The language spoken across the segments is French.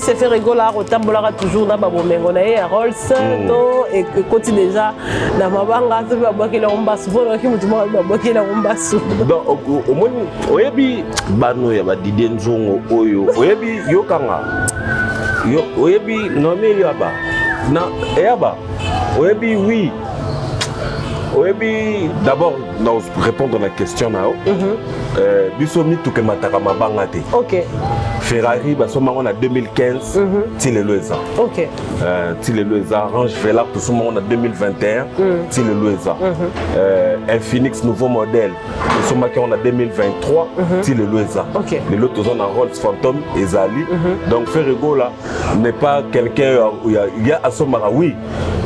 c'est fait rigoler à Rotambola toujours dans Babomengo na Rolls et continue déjà dans ma banque tu vas boire que la rombasse bon qui me demande de boire que la rombasse donc au moins oyebi bano ya ba Didier Nzongo oyo oyebi yokanga yo oyebi nommé yaba na yaba oyebi oui oyebi d'abord dans répondre à la question nao biso mitu ke mataka mabanga te. OK. Ferrari basoma on a 2015 til Eloisa. OK. Til Eloisa Range Vela tout soma on a 2021 til Eloisa. Un Phoenix nouveau modèle tout soma on a 2023 til Eloisa. OK. Les autres on a Rolls Phantom et Zali. Donc Ferrego là n'est pas quelqu'un il y a asomara oui.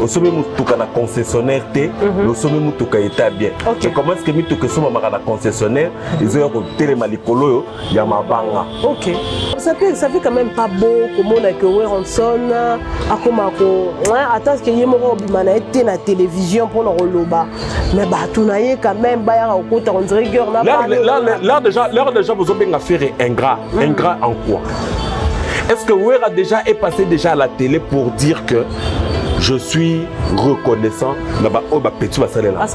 Au sommet mutuka na concessionnaire té, au sommet mutuka état bien. OK. Comment est-ce que mutuka soma na concessionnaire ils ont télémalikolo ya mabanga. OK. Ça fait quand même pas beau comme on a que Weronson a comme attends que yemo bimana était na télévision pour le roloba. Mais bah tout naie quand même ba ya ko ta on dirait gueur na pas. Là déjà vous avez faire ingrat. Ingrat en quoi? Est-ce que Wera déjà est passé déjà à la télé pour dire que je suis reconnaissant là-bas au petit basalé là?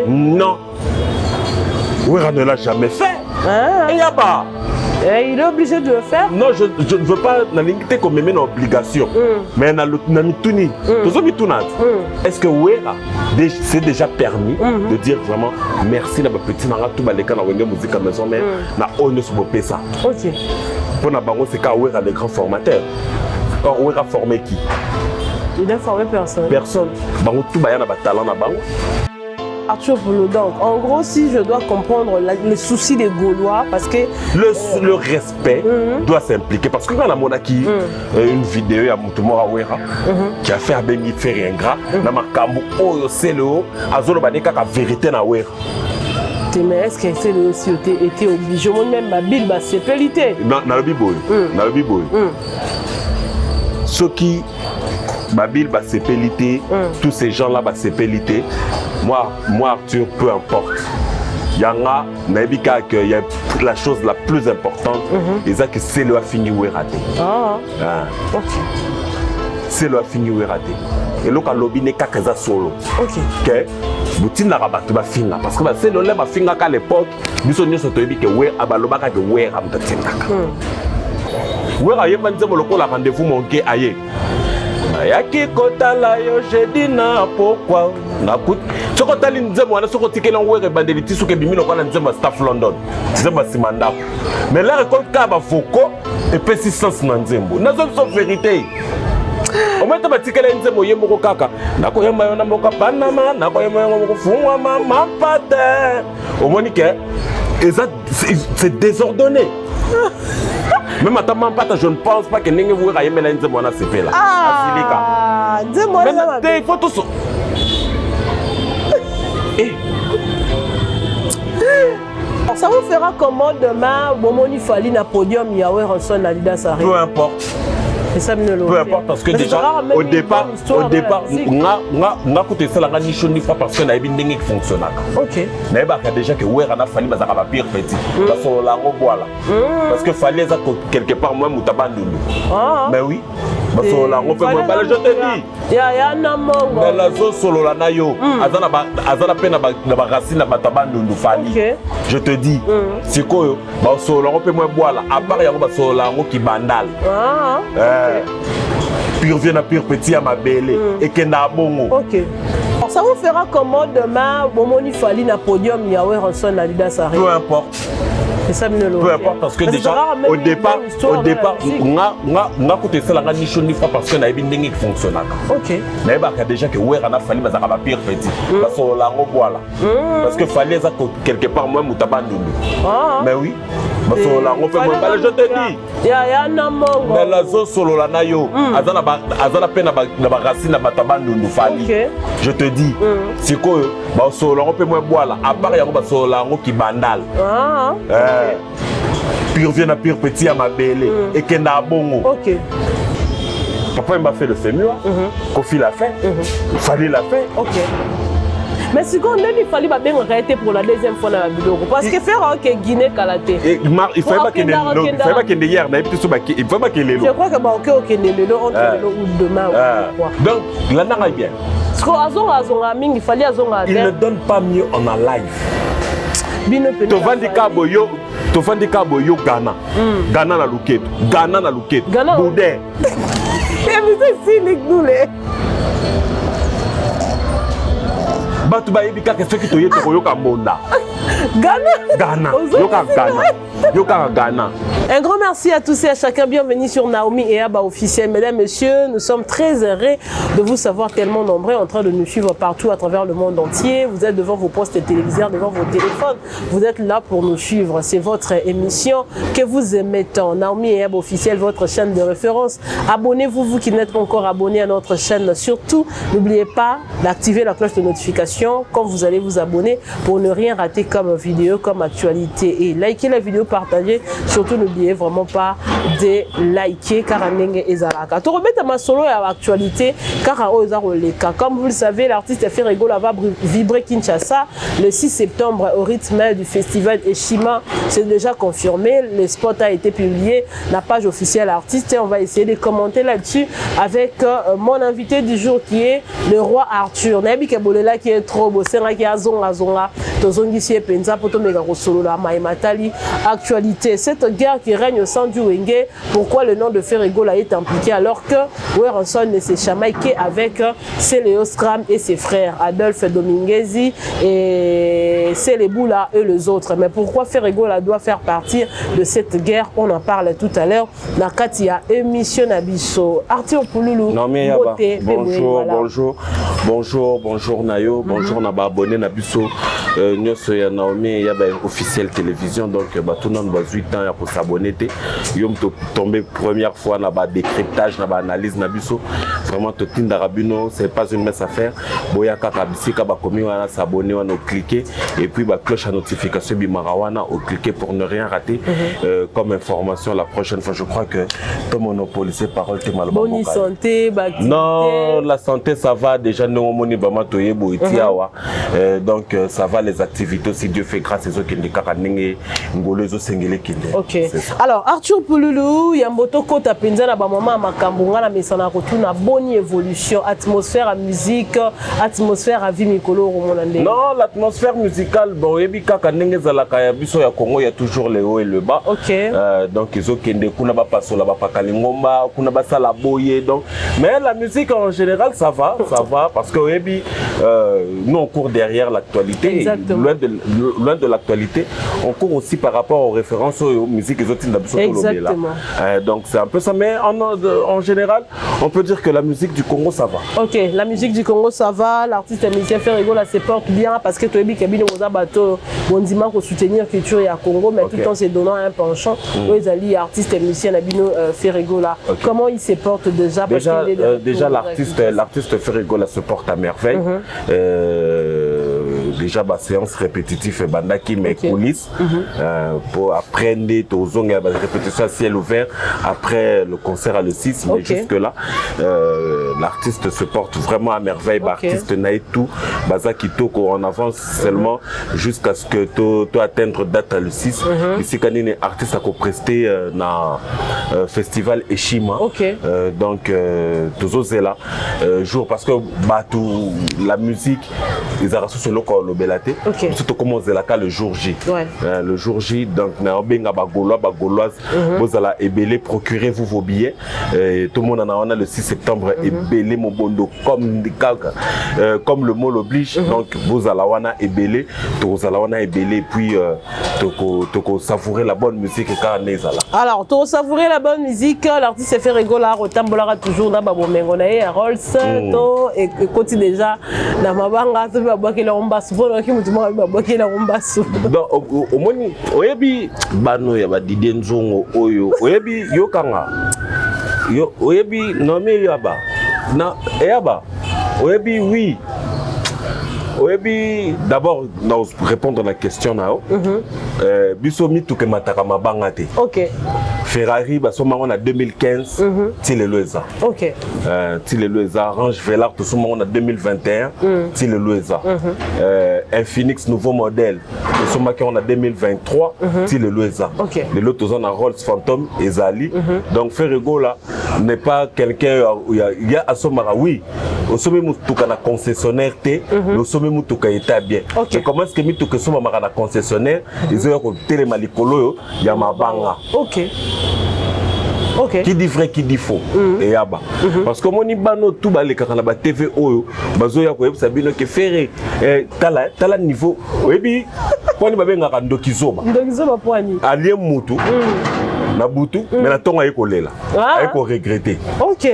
Non. Wera ne l'a jamais fait. Et y a pas. Il est obligé de le faire. Non, je ne veux pas n'inviter comme même une obligation. Mais na mituni. Est-ce que Wera c'est déjà permis de dire vraiment merci na petit nanga tout baleka na wenge musique à maison mais na on ne se peut ça. OK. Pour na bango c'est quand Wera les grands formateurs. Or Wera formé qui? Il n'a formé personne. Personne. Bango tout baya na ba talent na bango. Arthur Polo, donc en gros si je dois comprendre le souci des Gaulois parce que le respect doit s'impliquer parce que quand on a monaki une vidéo à Moutoumora Wera qui a fait un béni faire ingrat na makambo oyo c'est le azolo baneka ka vérité na Wera. Mais est-ce que c'est aussi été obligé moi-même ma bille ba sépélité na le biboy na le biboy ce qui Babil va s'épéliter, tous ces gens-là va s'épéliter. Moi Arthur, peu importe. Il y en a, il y a la chose la plus importante, que c'est le fini ou raté. OK. C'est le fini ou raté. Et là, lobby n'est qu'à solo. OK. OK. Boutin la rabattu ba finga parce que c'est le lema finga qu'à l'époque, nous sommes toyebi que ouais abaloba ka que ouais amtatendaka. Ouais ayeba nzemo lokola rendez-vous monke aye. Yaki kotala yo jeudi na pourquoi nakut soko tali nzemo wana soko tikela ngwere bandeli tisuke bimino kwa nzemo staff London nzemo simanda mais la récolte ka ba foko et pesi sens na nzembo nazo so vérité au moins ta tikela nzemo yemoko kaka nako yema yona moka panama nako yema yona moko fungwa mama pate au moins que c'est désordonné. Même à ta maman, je ne pense pas que vous voyez la nzembo na sepela. Il faut tout ça. Ça vous fera comment demain, Bomoni Fali na podium Yahweh Ronson Alida Saré? Peu importe. Peu importe parce que déjà au départ on a coûté ça la niche ni fois parce que na ebindenge qui fonctionne. OK. Mais bah déjà que Wera na Fali bazaka ba pire petit. Parce que la ngoboala. Parce que Fali ça quelque part moi mutabandulu. Mais oui. Parce que la ngopé moi je te dis. Ya na mongo. Mais la zo solo la na yo. Azana pe na ba racine na batabandulu Fali. Je te dis. C'est quoi ba solo la ngopé moi boala à part ya ba solo la ngo ki bandal. Pire vient à pire petit à ma belle et que na bongo. OK. Ça vous fera comment demain Bomoni Fali na podium Yahweh Ronson Alida Saré? Peu importe. Peu importe parce que déjà au départ on a coûté ça la niche ni fois parce que na ebindenge qui fonctionne. OK. Mais bah déjà que Wera na Fali bazaka ba pire petit. Parce que la ngoboala. Parce que Fali ça quelque part moi mutabandulu. Mais oui. Parce que la ngopé moi je te dis. Ya na mongo. Mais la zo solo la na yo. Azana pe na ba racine na batabandulu Fali. Je te dis. C'est quoi ba solo la ngopé moi boala à part ya ba solo la ngo ki bandal. Pire vient à pire petit à ma belle et que na bongo. OK. Papa m'a fait le fémur, Kofi l'a fait, Fali l'a fait. OK. Mais si on il fallait bien arrêter pour la deuxième fois dans la vidéo. Parce que faire que Guinée Kalaté. Il fallait pas qu'il y ait hier, il fallait pas qu'il y ait je crois que bah ok entre le ou demain. Donc là n'a bien. Parce que azonga mingi il fallait azonga. Il ne donne pas mieux en a live. Tovandi Kaboyo Ghana. Ghana na Luketo. Ghana na Luketo. Boudin. Mais c'est si nous les. Batu ba yebika ke soki toye to yoka monda. Ghana. Yoka Ghana. Un grand merci à tous et à chacun. Bienvenue sur Naomi et Abba officiel. Mesdames, messieurs, nous sommes très heureux de vous savoir tellement nombreux en train de nous suivre partout à travers le monde entier. Vous êtes devant vos postes téléviseurs, devant vos téléphones. Vous êtes là pour nous suivre. C'est votre émission que vous aimez tant. Naomi et Abba officiel, votre chaîne de référence. Abonnez-vous, vous qui n'êtes pas encore abonné à notre chaîne. Surtout, n'oubliez pas d'activer la cloche de notification quand vous allez vous abonner pour ne rien rater comme vidéo, comme actualité. Et likez la vidéo, partagez. Surtout, n'oubliez vraiment pas de liker car Nenge Ezalaka. Tu remets ma solo à l'actualité car comme vous le savez, l'artiste Ferego va vibrer Kinshasa le 6 septembre au rythme du festival Eshima. C'est déjà confirmé. Le spot a été publié, la page officielle artiste, et on va essayer de commenter là-dessus avec mon invité du jour qui est le roi Arthur. Nabi Kabolela qui est trop beau, c'est un qui a zonga tozongisi penza poto mega solo la Matali actualité. Cette guerre qui règne au sein du Wenge, pourquoi le nom de Ferego est impliqué alors que Werenson ne s'est chamaillé avec Céléo Scram et ses frères Adolphe Dominguezi et Célébula et les autres. Mais pourquoi Ferego doit faire partie de cette guerre? On en parle tout à l'heure. Nakatia émission Nabiso. Arthur Pouloulou. Non mais bonjour Nayo, bonjour Naba abonné Nabiso. Nyos ya Naomi ya ba officiel télévision donc tout le monde 8 ans pour s'abonner. Yom to tombé première fois na ba décryptage na ba analyse na biso vraiment to tinda rabino c'est pas une mince affaire boya kaka bisika ba komi wana s'abonner wana cliquer et puis ba cloche à notification bi marawana au cliquer pour ne rien rater comme information la prochaine fois. Je crois que tout monopolisé parole te mal bonne santé non la santé ça va déjà non moni bama toye boitiawa donc ça va les activités si Dieu fait grâce aux qui ndikaka ninge ngolezo sengele kinde. OK. Alors Arthur Pouloulou Yamboto Kota Penza na ba maman makambunga na mesana kotuna bonne évolution atmosphère à musique atmosphère à vie mikolo romonande. Non, l'atmosphère musicale bon yebi kaka ndenge zalaka ya biso ya Congo, il y a toujours le haut et le bas. OK. Donc ils ont kende kuna ba pasola ba pakalingomba kuna ba sala boye donc mais la musique en général ça va parce que yebi nous on court derrière l'actualité, loin de l'actualité, on court aussi par rapport aux références aux musiques et autres. Exactement. Donc c'est un peu ça, mais en général, on peut dire que la musique du Congo ça va. OK, la musique du Congo ça va, l'artiste musicien Ferego se porte bien parce que Toyebi Kabine Moza Bato Bondima pour soutenir la culture à Congo, mais tout en se donnant un penchant. Ils alliés artiste musicien Abino Ferego là. Comment il se porte déjà? Déjà l'artiste Ferego se porte à merveille. Déjà ma séance répétitive bandaki mes coulisses pour apprendre aux répétitions à ciel ouvert après le concert à le 6 mais jusque là l'artiste se porte vraiment à merveille. L'artiste n'a tout bazaki toko en avance seulement jusqu'à ce que tu atteindre date à le 6 ici quand une artiste a co-presté dans festival Eshima donc tous là jour parce que la musique ils ont reçu le corps le belaté surtout comment zelaka le jour J le jour J donc na benga ba gauloise vous allez ébélé procurez-vous vos billets tout le monde en a le 6 septembre ébélé mon bondo comme le mot l'oblige donc vous allez wana ébélé vous allez wana ébélé puis toko savourer la bonne musique car nezala alors to savourer la bonne musique l'artiste fait rigoler retambolera toujours na ba bomengo na ye Rolls to et continue déjà na mabanga to ba bokela ombasu pour ki mutu ba bokela ombasu donc au moins oyebi bano ya ba Didier Nzongo oyo oyebi yokanga yo oyebi nommé yaba na yaba oyebi oui oyebi d'abord pour répondre à la question nao biso mitu ke mataka mabanga te. OK Ferrari basoma on a 2015 ti lelo eza. OK. Ti lelo eza Range Velar to soma on a 2021 ti lelo eza. Un Phoenix nouveau modèle to soma on a 2023 ti lelo eza. OK. Lelo to na Rolls Phantom ezali. Donc Ferrego là n'est pas quelqu'un il y a asomara oui. Au sommet mutuka na concessionnaire té, au sommet mutuka eta bien. Mais comment est-ce que mutuka soma na concessionnaire, ils ont ko telema likolo ya mabanga. OK. OK. Qui dit vrai, qui dit faux. Et yaba. Parce que mon ibano tout ba le kana ba TV oyo, bazo ya ko yebisa bino ke Ferré tala niveau. Oyebi poni ba benga ndokizoba. Ndokizoba poni. Alien mutu. Na butu mais na tonga ekolela eko regretter. OK.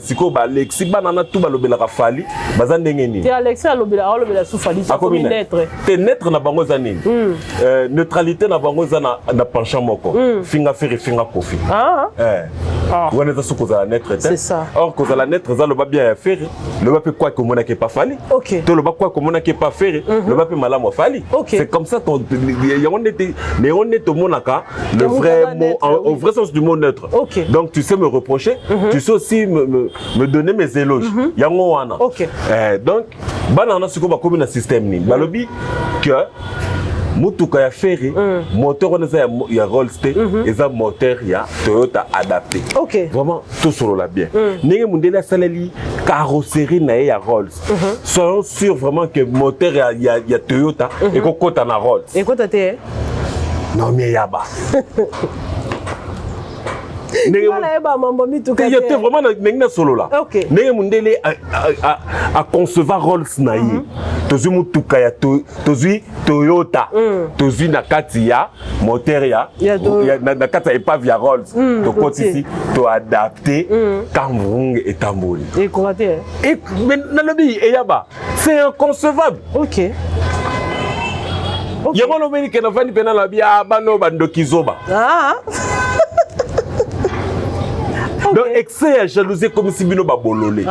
Siko ba Alexis banana tout ba lobela ka fali baza ndenge nini. Ti Alexis alobela sou fali ça comme naître. Te naître na bango za nini. Neutralité na bango za na penchant moko. Finga Ferré finga Kofi. On est sous cause la naître. C'est ça. Or cause la naître za le ba bien Ferré. Le ba peut quoi que mon ke pas fali. OK. To le ba quoi que mon ke pas Ferré. Le ba peut malamu fali. C'est comme ça ton on est au monaka le vrai mot au vrai sens du mot neutre. OK. Donc tu sais me reprocher, tu sais aussi me donner mes éloges. Yango wana. OK. Donc banana siko ba comme un système ni. Balobi que mutuka ya Ferré moteur on ya Rolls té eza moteur ya Toyota adapté. OK. Vraiment tout sur la bien. Ndenge mundele saleli carrosserie na ya Rolls. Soyons sûrs vraiment que moteur ya Toyota et ko kota na Rolls. Et quoi t'es? Non mais yaba. Il y a vraiment un solo là. OK. Ndele à concevoir Rolls naïe. Tozu mutuka ya tozu Toyota. Tozu na kati ya moteur ya na kati ya épave ya Rolls. To koti ici to adapter Cameroun et Tamboli. Et quoi t'es? Et na lobi eyaba. C'est inconcevable. OK. Yango lobeli ke na vandi pena la bia bano bandokizoba. Donc excès à jalousie comme si bino ba bololé.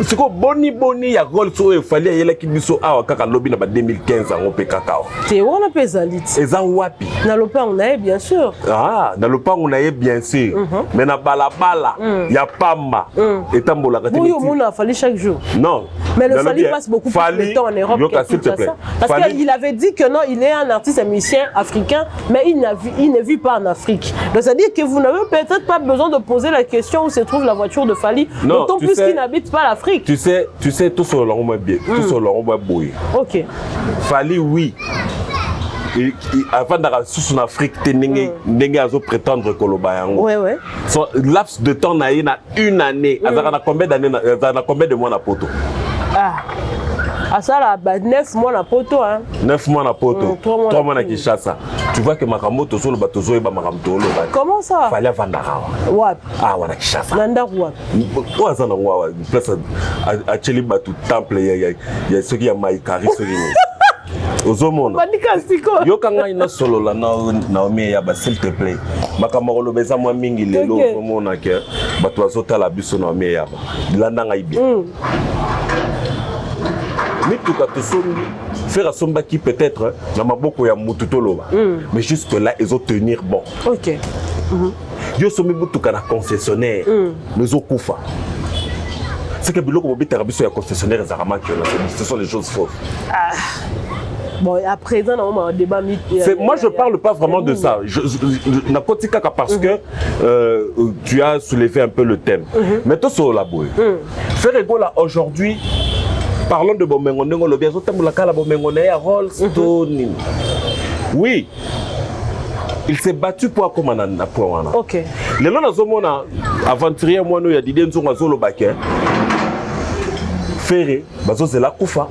C'est quoi boni ya Rolls so e fali yela ki biso awa kaka lobi na ba 2015 en pe kakao. Té wana pe zalit. Eza wapi? Na lopango na ye bien sûr. Na lopango na ye bien sûr. Mais na balabala ya pamba etambola ka oui, on a fallu chaque jour. Non. Mais le Fally passe beaucoup plus de temps en Europe que ça. Parce qu'il avait dit que non, il est un artiste, un musicien africain, mais il ne vit pas en Afrique. Donc ça veut dire que vous n'avez peut-être pas besoin de poser la question où se trouve la voiture de Fally, d'autant plus qu'il n'habite pas l'Afrique. Tu sais, tout sur le rond bien, tout sur le rond boy. OK. Fally, oui. Avant d'aller sous en Afrique, n'engue à prétendre que le bayango. Ouais. Son laps de temps na une année. Azara combien d'années, combien de mois na poto? Ah ça là, 9 mois na poto hein. 9 mois na poto. 3 mois na Kinshasa. Tu vois que Makamoto sur le bateau zo ba Makamto lo ba. Comment ça? Fallait vendre. Ouais. Wana Kinshasa. Nanda quoi? Quoi ça na wa place à Cheli batu temple ya ceux qui a Maïkari ceux qui Ozomona. Yoka ngai na solo la na ome ya ba s'il te plaît. Makamolo beza mwa mingi lelo omona ke batu azota la biso na ome ya ba. Landa ngai bien. Mituka to sombi faire somba qui peut-être na maboko ya mututoloba. Mais jusque là ils ont tenir bon. OK. Yo sombi mituka na concessionnaire. Mais au kufa. C'est que biloko bobita biso ya concessionnaire ezarama que ce sont les choses fausses. Bon, à présent, on a un débat. Moi, je ne parle pas vraiment de ça. Parce que tu as soulevé un peu le thème. Mais tout sur la bouille. Ferrego là, aujourd'hui, parlons de Bomengone, le bien la Bomengone à Rolls. Oui. Il s'est battu pour un point. OK. Les gens ont aventurier, moi, il y a des gens qui ont été Ferré, c'est la Koufa.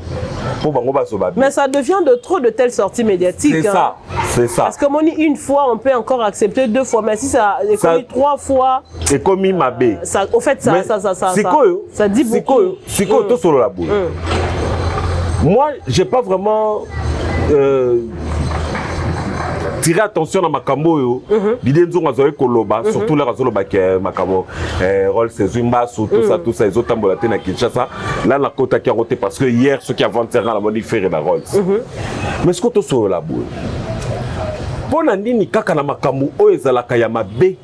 Mais ça devient de trop de telles sorties médiatiques. C'est ça, c'est ça. Parce que Moni, une fois, on peut encore accepter 2 fois. Mais si ça est commis 3 fois. C'est commis ma baie. Au fait, ça dit beaucoup. C'est quoi tout sur la boule. Moi, j'ai pas vraiment tiré attention à Makambo. L'idée de Zoé Koloba, surtout les Razoloba qui est Makambo, Rolls Zumba, tout ça, ils ont tambolaté à Kinshasa. Là, la côte qui a roté parce que hier, ceux qui avancèrent la monnaie faire la Rolls. Mais ce qu'on te sur la boule, Pona nini kaka na makambo oyo ezalaka ya mabe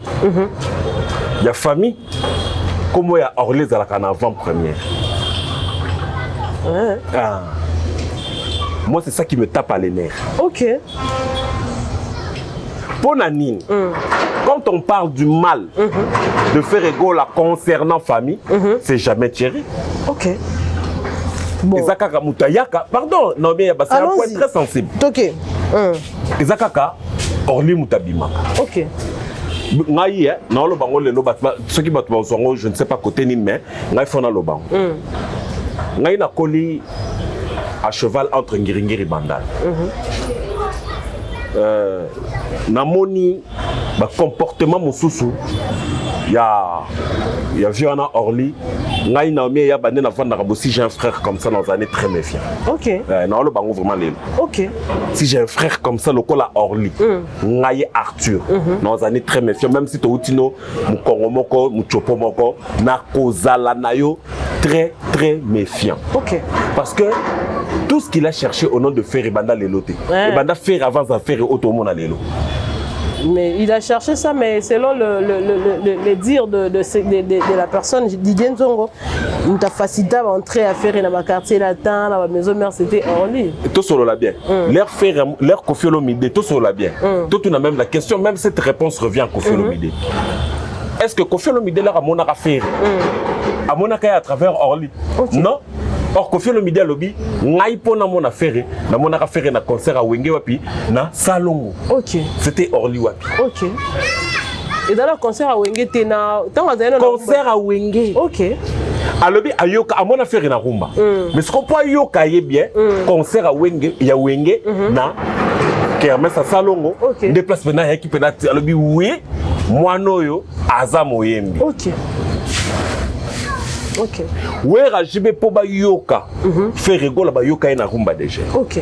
ya famille comme ya Orly ezalaka na avant-première. Ah. Moi c'est ça qui me tape à les nerfs. Ok. Pona nini quand on parle du mal de faire égal concernant famille, c'est jamais Thierry. Ok. Bon. Ezakaka mutayaka, pardon, non mais c'est un point très sensible. Ok. Ezakaka Orly mutabimaka. Ok. Ngai na lo bango lelo batba ceux qui batba zongo je ne sais pas côté ni mais ngai fona lo bango. Ngai na koli à cheval entre Ngiringiri Bandal. Namoni ba comportement mususu ya Viana Orly ngai na mie ya bande na vanda si j'ai un frère comme ça dans les années très méfiant. Ok. Non le bango vraiment lelo. Ok. Si j'ai un frère comme ça lokola Orly ngai Arthur dans les années très méfiant même si to utino mu Kongo moko mu chopo moko na kozala na yo très très méfiant. Ok. Parce que tout ce qu'il a cherché au nom de Ferry Banda Leloté. Et Banda Ferry avant ça Ferry Otomona Lelo. Mais il a cherché ça, mais selon le dire de la personne, Didier Nzongo, il t'a facilité à entrer à faire dans ma quartier latin, dans ma maison mère, c'était Orly. Tout sur la bien. L'air Koffi Olomide, tout sur la bien. Tout on a même la question, même cette réponse revient à Koffi Olomide. Est-ce que Koffi Olomide là a mon affaire à mon à travers Orly? Non. Or Koffi Olomide a lobby, ngai pona mon affaire, na mon affaire na concert à Wenge wapi, na Salongo. Ok. C'était Orly wapi. Ok. Et dans le concert à Wenge, t'es na concert à Wenge. Ok. A lobby a yoka à mon affaire na rumba. Mais ce qu'on peut yoka y bien, concert à Wenge, ya Wenge na Kermesse à Salongo. Déplacement na équipe na a lobby oui, moi noyo azamo yembi. Ok. Ok. Wera jibe po ba yoka. Faire rigolo ba yoka na rumba déjà. Ok.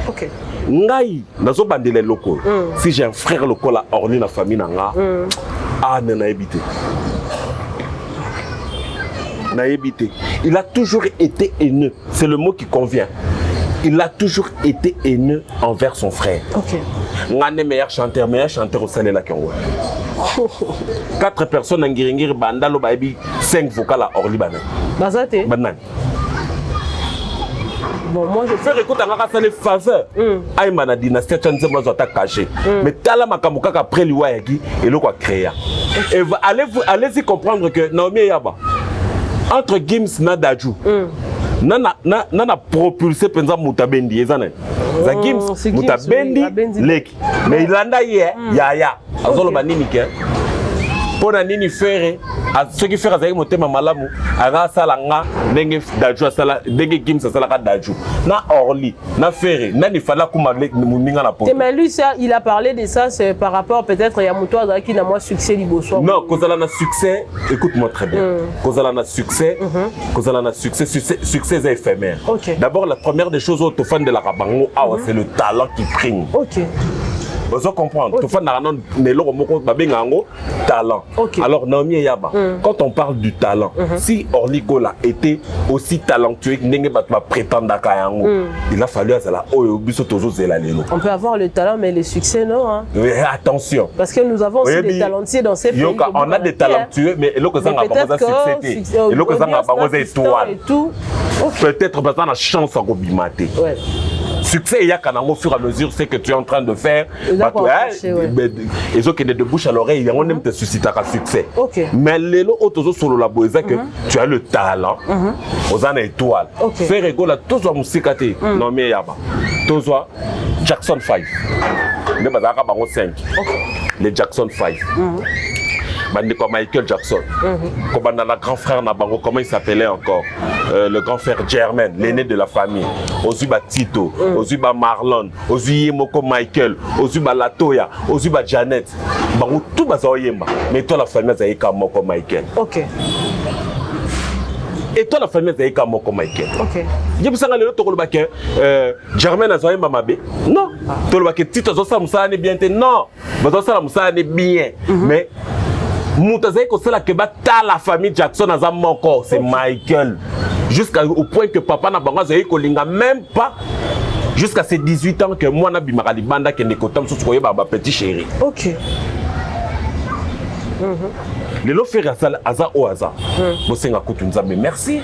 Ok. Ngai nazo bandele loko. Si j'ai un frère local à Orly na famille nanga. Ah na habité. Na habité. Il a toujours été haineux. C'est le mot qui convient. Il a toujours été haineux envers son frère. Ok. Ngane meilleur chanteur au Salela Kongo. 4 personnes en Ngiringiri Bandalo Baby 5 vocales à Orly Banan. Bazate. Banan. Bon, moi je fais écoute à ça les faveurs. Aïma na dynastie Tchanze moi zota caché. Mais tala makamuka après liwayaki et le quoi créer. Et allez-y comprendre que Naomi Yaba entre Gims na Daju. Nana propulsé penza mutabendi ezana. Za Gims mutabendi leki. Mais ilanda ye ya azolo banini ke. Pona nini faire ce qui fait azaki motema malamu aga sala nga ndenge Daju sala ndenge Gims sala ka Daju. Na Orly, na Ferré, na ni fala kuma muninga na poto. Mais lui ça il a parlé de ça c'est par rapport peut-être il y a muto azaki na moi succès liboso. Non, kozala na succès, écoute-moi très bien. Kozala na succès, succès est éphémère. Okay. D'abord la première des choses aux fans de la Rabango, c'est le talent qui prime. OK. Vous comprendre. Tout fan na nelo moko babengango talent. Okay. Alors Naomi Yaba, quand on parle du talent, si Orly Gola était aussi talentueux que ndenge batba prétendre kayango, il a fallu azala oyo biso tozo zela lelo. On peut avoir le talent mais le succès non hein. Mais attention. Parce que nous avons aussi des talentueux dans ces pays. On a des talentueux mais l'autre ça n'a pas succès. Et l'autre ça n'a pas étoile. Peut-être parce qu'on a chance à Robimate. Ouais. Succès, il y a qu'à au fur et à mesure, c'est que tu es en train de faire. Et ceux qui sont de bouche à l'oreille, on aime te susciter un succès. Okay. Mais les autres sur la boise que tu as le talent, aux années étoiles. Faire égal à tous les musiques, non mais yaba. Tous Jackson 5. Les bazaka bango 5. Les Jackson 5. Bandi comme Michael Jackson, comme le grand frère Nabango, comment il s'appelait encore, le grand frère Jermaine, l'aîné de la famille, Ozuba Tito, Ozuba Marlon, Ozuba Moko Michael, Ozuba Latoya, Ozuba Janet, Bango tout bazoyemba, mais toi la famille Zaïka Moko Michael. Ok. Et toi la famille Zaïka Moko Michael. Ok. Je me sens allé au Tokolobaké, Jermaine Azoyemba Mabé, non, Tokolobaké Tito Zosa Moussa n'est bien, non, Zosa Moussa n'est bien, mais Moutazaï que c'est la que bat la famille Jackson à Zamoko, c'est Michael. Jusqu'au point que papa n'a pas kolinga même pas jusqu'à ses 18 ans que moi na bimaka libanda ke nekotam so koyeba ba petit chéri. OK. Lelo faire aza o aza. Bosenga kutu nzambe merci.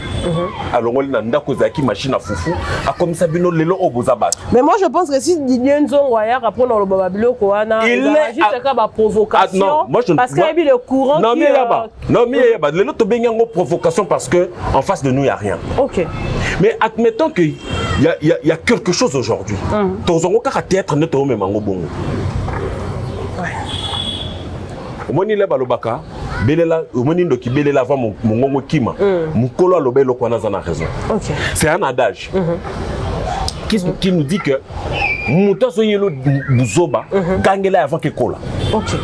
Alongoli na ndako zaki machine à foufou a comme ça bino lelo o bozabat. Mais moi je pense que si Didier Nzongo aya apprendre le babilo koana il est juste ka ba provocation non, moi je parce qu'il y a le courant non, qui non mais yaba lelo to bengango provocation parce que en face de nous il y a rien. OK. Mais admettons que il y a quelque chose aujourd'hui. Tozongo ka théâtre ne to memango bongo. Ouais. Omoni le balobaka belela omoni ndoki belela va mon ngongo kima mukolo alobelo kwa na zana raison. OK. C'est un adage qui nous dit que muta so yelo buzoba gangela avant que kola. OK.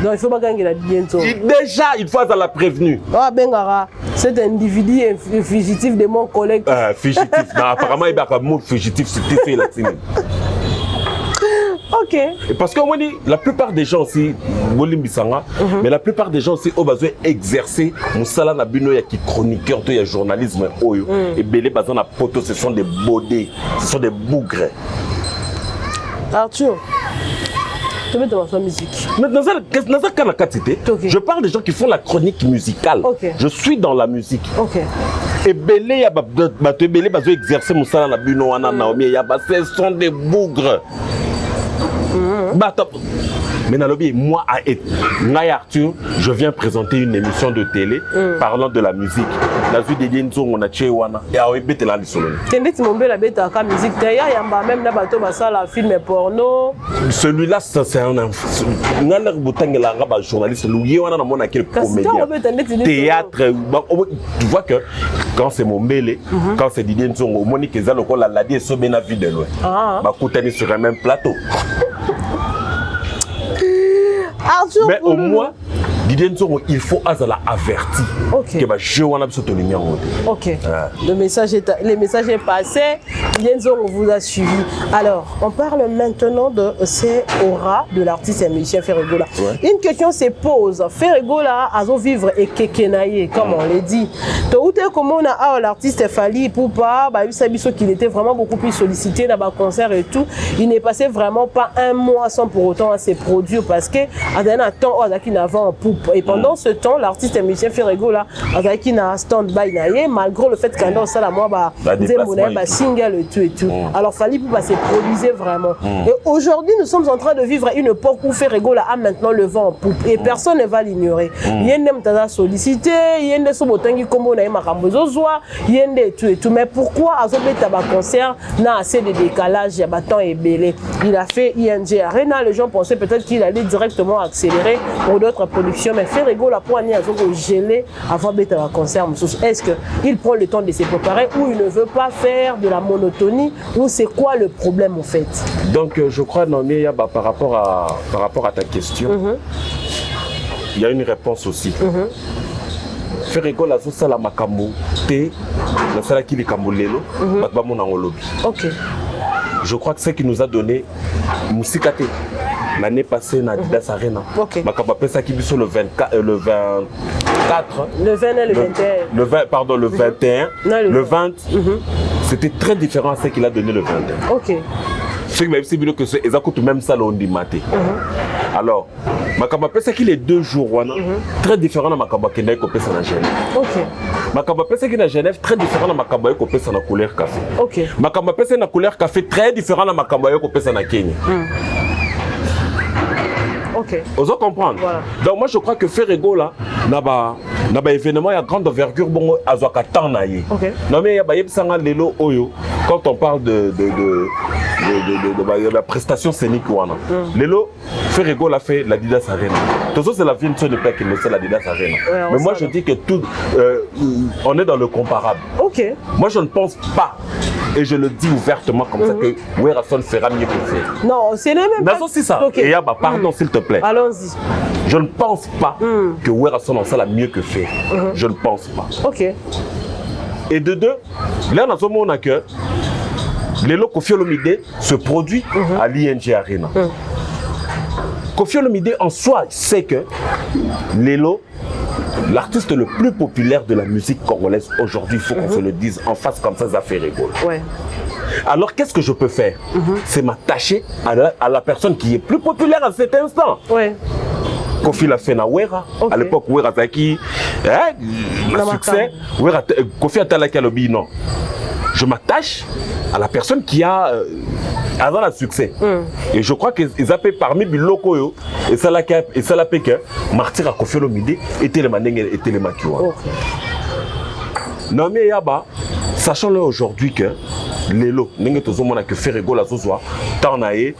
Donc il faut pas gagner la bientôt. Déjà il faut à la prévenue. Ah Bengara, cet individu est fugitif de mon collègue. Fugitif. Non, apparemment il y a un mot fugitif c'était fait latine. OK. Et parce que la plupart des gens aussi, mais la plupart des gens aussi ont besoin d'exercer Moussala Nabino qui chroniqueur, il y a journalisme, et Belé Bazan à poto, ce sont des bodés, ce sont des bougres. Arthur, tu mets dans la musique. Je parle des gens qui font la chronique musicale. Okay. Je suis dans la musique. OK. Et Belé, Belé Bazan exercer Moussala Nabino, Naomi, ce sont des bougres. Mais Nalobi, moi, Arthur, je viens présenter une émission de télé parlant de la musique. La vie de Dienzo, on a tué Wana. Et à Oébé, la Lissolone. Tendet Mombe la bête à la musique. D'ailleurs, il y a même la bateau, la film porno. Celui-là, c'est un journaliste. Théâtre. Tu vois que quand c'est Mombele, quand c'est Didier Nzongo, Monique Zaloko, la Ladi et Sobena vie de loin. Bah, sur un même plateau. Arthur, mais au moins, Didier Nzongo, il faut avertir. OK. OK. Le message est passé. Didier Nzongo vous a suivi. Alors, on parle maintenant de Aura de l'artiste et musicien Ferregola. Ouais. Une question se pose. Ferregola a vivre et kekenaye, comme on l'a dit. Comment on a l'artiste Fali pour pas, qu'il était vraiment beaucoup plus sollicité dans les concerts et tout. Il n'est passé vraiment pas un mois sans pour autant ses produits parce que à temps et pendant ce temps, l'artiste et musicien Ferregola avec qui n'a stand-by malgré le fait qu'il y a un single et tout. Alors Fali pour se produire vraiment. Et aujourd'hui, nous sommes en train de vivre une époque où Ferregola a maintenant le vent en poupe et personne ne va l'ignorer. Il y a des sollicité, il y a des sobotangi comme on a il y a des tout. Mais pourquoi à ce concert n'a assez de décalage, il y a bâton et belé. Il a fait ING Arena, les gens pensaient peut-être qu'il allait directement accélérer pour d'autres productions, mais Ferregola pour aller à gelé avant d'être un concert. Est-ce qu'il prend le temps de se préparer ou il ne veut pas faire de la monotonie ou c'est quoi le problème en fait? Donc je crois Naomi par rapport à ta question, il y a une réponse aussi. Ferregola ça la makambo té la sala qui likambo lelo batba mon ngolobi. OK. Je crois que c'est qui nous a donné Musikate l'année passée na Adidas Arena. OK. Makamba pesa ki biso le 24 le 24 le 20 et le 21. Le 20 pardon le 21 non, le 20 c'était très différent à ce qu'il a donné le 21. OK. C'est que c'est que c'est exactement même ça l'on dit maté. Alors Makamba pesa qu'il est 2 jours wana très différent de Makamba Kenda ko pesa na Genève. OK. Makamba pesa qui na Genève très différent de Makamba ko pesa na couleur café. OK. Makamba pesa na couleur café très différent de Makamba ko pesa na Kenya. OK. Vous comprendre. Voilà. Donc moi je crois que Ferregola n'a pas événement à grande envergure bon azwaka temps na ye. OK. Non mais ya ba yebsanga lelo oyo quand on parle de la prestation scénique wana. Lelo Ferregola fait la Adidas Arena. Tout ça c'est la vie de père qui me fait la Adidas Arena. Ouais, mais moi je dis que tout on est dans le comparable. OK. Moi je ne pense pas et je le dis ouvertement comme ça que Werason fera mieux que faire. Non, c'est le même pas. C'est ça. Okay. Et yaba pardon s'il te plaît. Allons-y. Je ne pense pas que Werason en ça la mieux que faire. Je ne pense pas. OK. Et de deux, là dans ce moment on a que Lelo Koffi Olomide se produit à l'ING Arena. Koffi Olomide en soi sait que Lelo, l'artiste le plus populaire de la musique congolaise aujourd'hui, il faut qu'on se le dise en face comme ça, ça fait rigolo. Ouais. Alors qu'est-ce que je peux faire? C'est m'attacher à la personne qui est plus populaire à cet instant. Ouais. Kofi l'a fait na Wera. À l'époque, Wera Zaki, le succès. Wera, Kofi Atalaki a lobby, non. Je m'attache à la personne qui a le succès. Et je crois qu'ils appellent parmi les locaux, et ça l'a fait que Martyr a Kofi Olomide et Télémaneng et Télémakiwa. Non mais yaba, sachant-le aujourd'hui que les lots, n'engagez tous au monde que Ferrego la Zozwa, tant naé,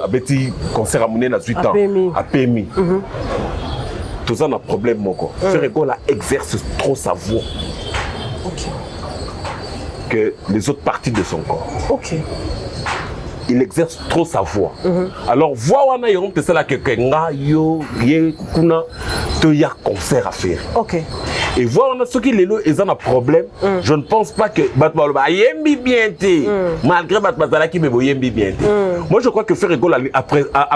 abeti concert à monnaie na 8 ans, à PMI. Tout ça n'a problème mon corps. Ferrego la exerce trop sa voix que les autres parties de son corps. Il exerce trop sa voix. Alors voix wana yon te sala que nga yo ye kuna te ya concert à faire. Et voir on a ceux qui les lots ils ont un problème. Je ne pense pas que Batbaloba yembi bien té malgré Batbazala qui me yembi bien té. Moi je crois que Ferrego a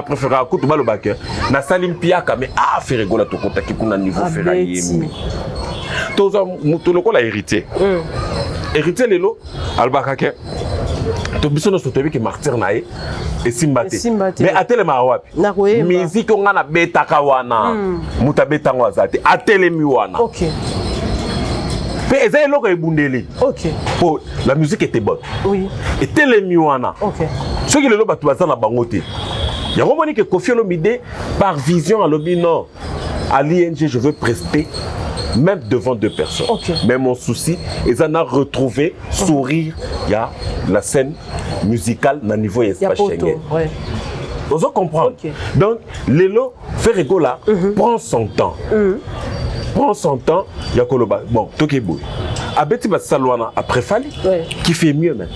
préféré à Koutou Baloba que na Salim Piaka mais Ferrego la to konta ki kuna niveau Ferrari yembi. Tous tout le la hérité. Hérité les lots albakake. To biso no sotobi ke Martyr nae et Simbate. Mais atele mawapi. Musique on a beta kawana. Muta beta ngwazate. Atele miwana. Mais ezay loko ebundeli. Pour la musique était bonne. Et tele miwana. Ceux qui le lo batu bazana bangote. Ya romani que Kofi Olomide par vision à l'obi non. À l'ING je veux prester même devant deux personnes. Mais mon souci, ils en ont retrouvé sourire. Il y a la scène musicale dans le niveau espace Schengen. Vous comprendre. Donc, Lelo Ferrego là prend son temps. Prend son temps. Il y a Koloba. Bon, Tokébou. Abeti Batsalouana après Fali, qui fait mieux même.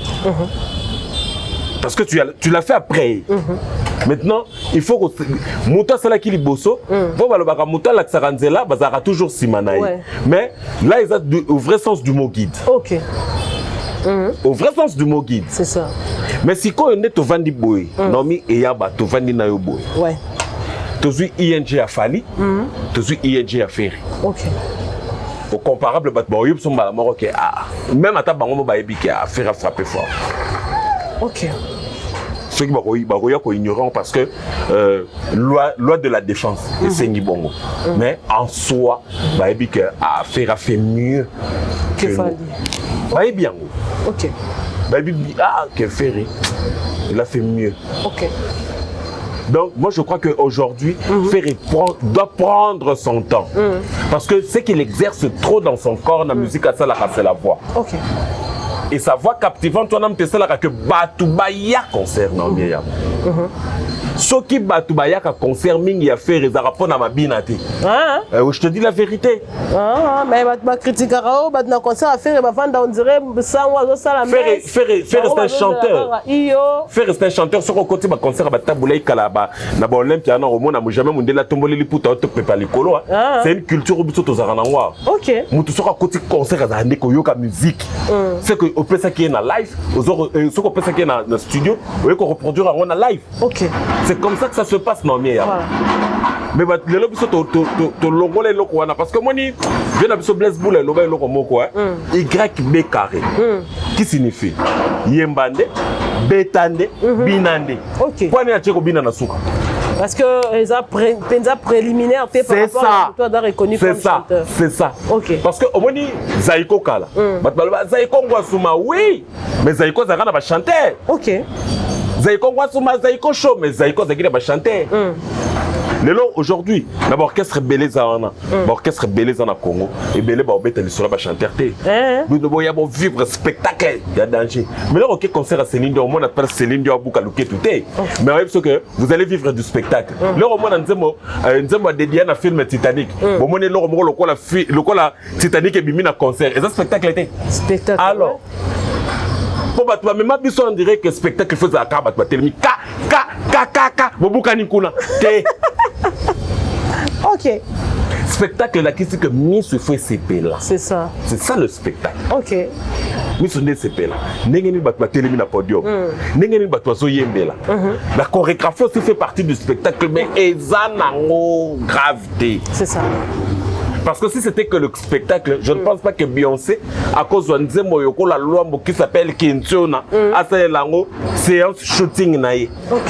Parce que tu l'as fait après. Maintenant, il faut que Mouta Salaki Liboso, Mouta Laksaranzela, Bazara toujours Simanaï. Mais là, ils ont au vrai sens du mot guide. Au vrai sens du mot guide. C'est ça. Mais si on est au Vandi Boy, Nomi et Yaba, tu Vandi Nayo Boy. Tu as ING à Fali, tu as ING à Ferry. Au comparable, même à ta bango, qui a fait frapper fort. Ceux qui sont ignorants parce que loi de la défense et c'est Nibongo. Mais en soi, a fait mieux que nous. Bien. Que Ferry, il a fait mieux. Donc moi je crois qu'aujourd'hui, Ferry doit prendre son temps. Parce que ce qu'il exerce trop dans son corps, la musique, c'est la voix. Et sa voix captivante, on a mis ça là que Batubaya concert non bien. Ce qui Batubaya concert mingi a fait les arapons à ma binate. Je te dis la vérité. Mais ma critique à Rao, na concert à faire on dirait sans oiseau ça la même. Faire c'est un chanteur. Faire c'est un chanteur sur le côté ma concert à Bataboulay Kalaba. Na ba Olympia na Romo na jamais mondé la tombole li puta to pepa likolo. C'est une culture biso to zarana wa. Mutu sur le côté concert à ndeko yoka musique. C'est que on peut ça qui est na live, ce qu'on peut ça qui est na studio, on peut reproduire en live. C'est comme ça que ça se passe non mais mais les lobbies sont to logo les locaux parce que moi ni viens d'abord Blaise Boule le logo moko YB carré qui signifie yembande betande binande point ni atiko bina na suka parce que les préliminaires par rapport à toi d'art reconnu comme chanteur. C'est ça. Parce que au moins Zaiko Kala. Zaiko Ngwasuma oui, mais Zaiko Zagana va chanter. Zaiko Ngwasuma Zaiko show mais Zaiko Zagina va chanter. Lelo aujourd'hui, l'orchestre Beleza en l'orchestre Beleza en Congo et Belé ba obeta li solo ba chanter té. Nous devons y avoir vivre spectacle, il y a danger. Mais là OK concert à Céline Dion, on appelle Céline Dion Buka Luké tout est. Mais parce que vous allez vivre du spectacle. Là au moins nzemo dédié à film Titanic. Bon mon là le la Titanic et bimi na concert. Et ça spectacle était. Spectacle. Alors pour battre même biso on dirait que spectacle faisait à ka battre tellement ka bobuka nikuna. Spectacle là qui c'est que mis se fait CP là. C'est ça. C'est ça le spectacle. Mis se CP là. N'engeni batwa télémi na podium. N'engeni batwa so yembe là. La chorégraphie aussi fait partie du spectacle mais ezanango gravité. C'est ça. Parce que si c'était que le spectacle, je ne pense pas que Beyoncé, à cause de Nzemo Yoko, la loi qui s'appelle Kintiona, a fait la séance shooting naïe. Ok.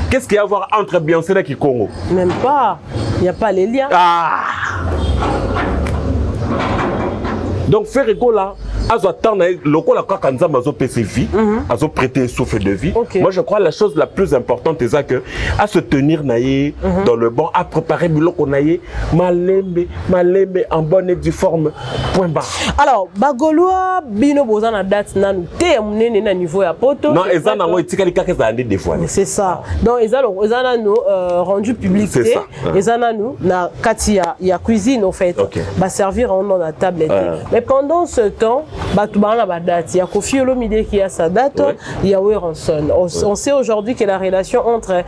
Qu'est-ce qu'il y a à voir entre Beyoncé et Kikongo? Même pas. Il n'y a pas les liens. Ah! Donc, Ferrego là, azo attendre le quoi la kanza mazo PCV, azo prêter souffle de vie. Okay. Moi je crois la chose la plus importante c'est ça que à se tenir naïe dans le banc, à préparer biloko naïe, malembe en bonne et due forme. Point barre. Alors, bagoloa bino bozana date nanu te munene na niveau ya poto. Non, ezana ngo itikali kaka za ande des fois. C'est ça. Donc ezana no rendu public. C'est ça. Ezana no na kati ya cuisine en fait. Okay. Ba servir en dans la table. Mais pendant ce temps, Batubana Badat, il y a Koffi Olomide qui a sa date, il y a Weranson. On sait aujourd'hui que la relation entre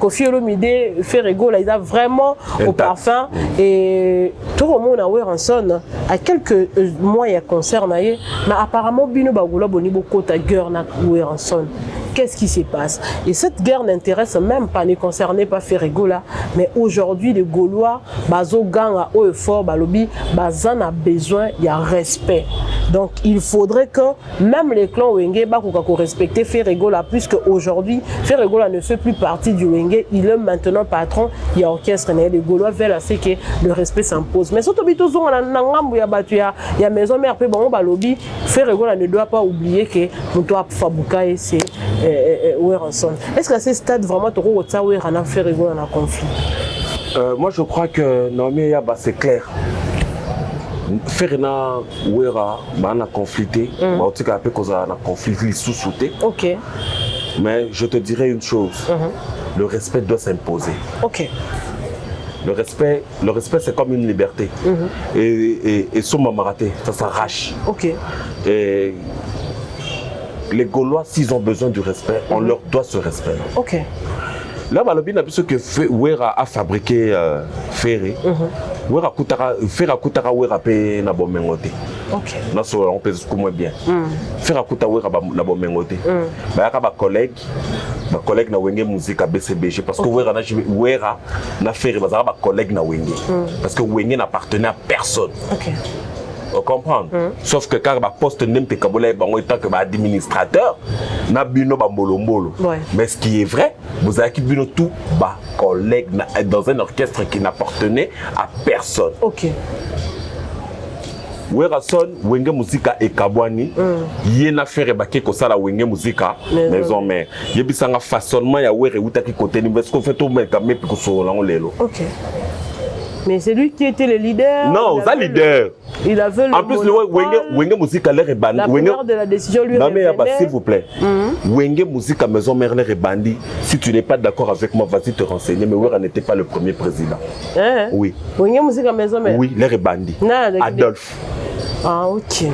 Koffi Olomide et Ferrego, là, il a vraiment au parfum. Et tout le monde a Weranson, à quelques mois, il y a concert, mais apparemment, Bino Bagoula, Bonibo Kota, Guerre, Weranson. Qu'est-ce qui se passe? Et cette guerre n'intéresse même pas, ne concernait pas Ferrego là, mais aujourd'hui les Gaulois, bazo gang à haut et fort, balobi, bazan a besoin, il y a respect. Donc il faudrait que même les clans Wenge bakoko respecter Ferrego là, puisque aujourd'hui Ferrego là ne fait plus partie du Wenge, il est maintenant patron, il y a orchestre, les Gaulois veulent assez que le respect s'impose. Mais surtout bitozo na ngambu ya batu ya maison mère pe bon balobi, Ferrego là ne doit pas oublier que Mutoa Fabukaye c'est est-ce qu'à ce stade vraiment tu as fait rigoler dans un conflit? Moi je crois que Naomi c'est clair. Ferina Ouera a conflité, conflit sous-souté. Ok. Mais je te dirais une chose, le respect doit s'imposer. Ok. Le respect c'est comme une liberté. Et son maraté, ça s'arrache. Ok. Et les Gaulois, s'ils ont besoin du respect, on leur doit ce respect. Ok. Là, Balobi n'a plus ce que Ouera a fabriqué Ferré. Ouera Koutara Ouera pe na bomengote. Ok. On peut se comprendre bien. Ferra Koutara Ouera na bomengote. Bah y'a ba collègue na Wenge musique à BCBG parce que Ouera na Ferré ba collègue na Wenge. Parce que Wenge n'appartenait à personne. Ok. On comprend. Sauf que quand le poste n'est pas en tant qu'administrateur, na bino ba mbolo. Mais ce qui est vrai, vous avez bino tout ba collègue dans un orchestre qui n'appartenait à personne. Ok. Werason, Wenge Musica et Kabwani, yena faire baké ko sala Wenge Musica maison mère. Yebisanga façonnement ya were utaki côté ni parce qu'on fait tout mais quand même pour so la lelo. Ok. Mais c'est lui qui était le leader. Non, c'est le leader. Il avait le en plus, le Wenge Musica l'air est bandit. La première de la décision lui revenait. Non mais s'il vous plaît. Wenge Musica maison mère l'air est bandit. Si tu n'es pas d'accord avec moi, vas-y te renseigner. Mais Wera n'était pas le premier président. Oui. Wenge Musica maison mère. Oui, l'air est bandit. Adolphe. Ah ok.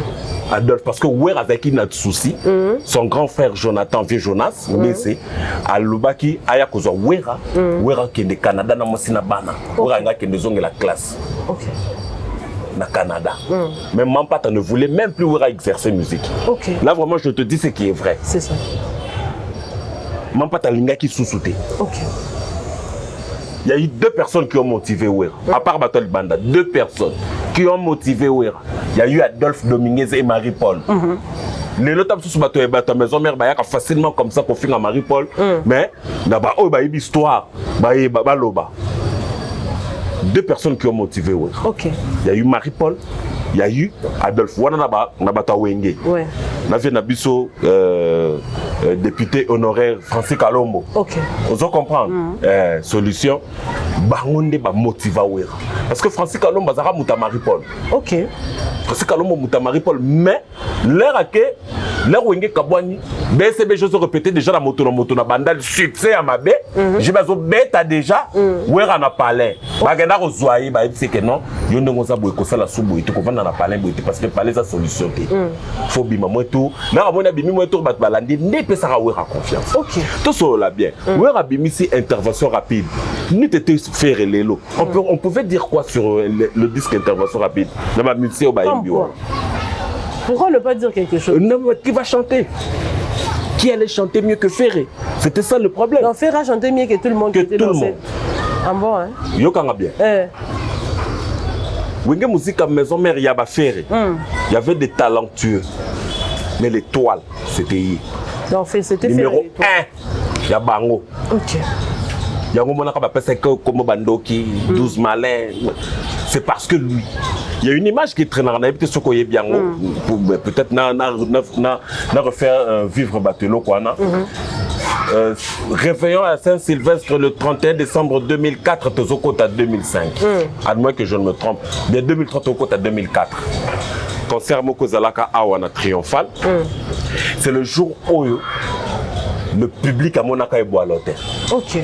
Adolphe, parce que Ouera avec qui n'a de souci, son grand frère Jonathan, vieux Jonas, mais c'est à Lubaki, Ayakozo Ouera, Ouera qui est de Canada, na Mosina Bana, Ouera qui est de la classe. Ok. Na Canada. Mais Mampata ne voulait même plus Ouera exercer musique. Ok. Là vraiment je te dis ce qui est vrai. C'est ça. Mampata Linga qui sous-souté. Ok. Il y a eu 2 personnes qui ont motivé Ouera, à part Battle Banda, 2 personnes qui ont motivé Ouera. Il y a eu Adolphe Dominguez et Marie-Paul. Les autres sous bateau et bateau maison mère bah facilement comme ça qu'on finit à Marie-Paul. Mais d'abord oh bah histoire bah loba. 2 personnes qui ont motivé Ouera. Ok. Il y a eu Marie-Paul, il y a eu Adolphe. Wana na bata Wenge. Ouais. Na vie na biso député honoraire Francis Kalombo. Ok. Vous comprenez? Solution. Bangonde ba motiva Ouera. Parce que Francis Kalombo zara muta Marie-Paul. Ok. Francis Kalombo muta Marie-Paul. Mais l'air à que l'air Wenge Kabwani, BCB je répété déjà la moto na bandal succès à ma bé. Je vais bêta déjà. Ouera na palais. Bagenda rozoyer ba c'est que non. Yo ndongo za boy ko sala subu ite ko vanda na palais boy parce que palais sa solution té. Faut bima moi tout. Na mona bimi moi tout bat balandi ne peut ça Ouera confiance. Ok. Tout ça là bien. Ouera bimi si intervention rapide. Nous t'étais faire les lots. On pouvait dire quoi sur le disque intervention rapide dans ma musique au Baïmbio. Pourquoi ne pas dire quelque chose? Qui va chanter? Qui allait chanter mieux que Ferré? C'était ça le problème. Non, Ferré a chanté mieux que tout le monde. Que tout le monde. Ah bon, hein? Yokanga bien. Wenge musique à maison mère Yaba Ferré. Il y avait des talentueux. Mais l'étoile, c'était y. Donc, c'était numéro 1. Yabango. Ok. Yango monaka ba pesa comme Bandoki, 12 malins. C'est parce que lui. Il y a une image qui est très narnée, peut-être ce qu'on y est bien. Peut-être na refaire vivre Batelo quoi na. Réveillon à Saint-Sylvestre le 31 décembre 2004, Tozokota 2005. À moins que je ne me trompe. Bien 2003, Tozokota 2004. Concert Moko Zalaka Awana Triomphal. C'est le jour où le public a monaka et boalote. Ok.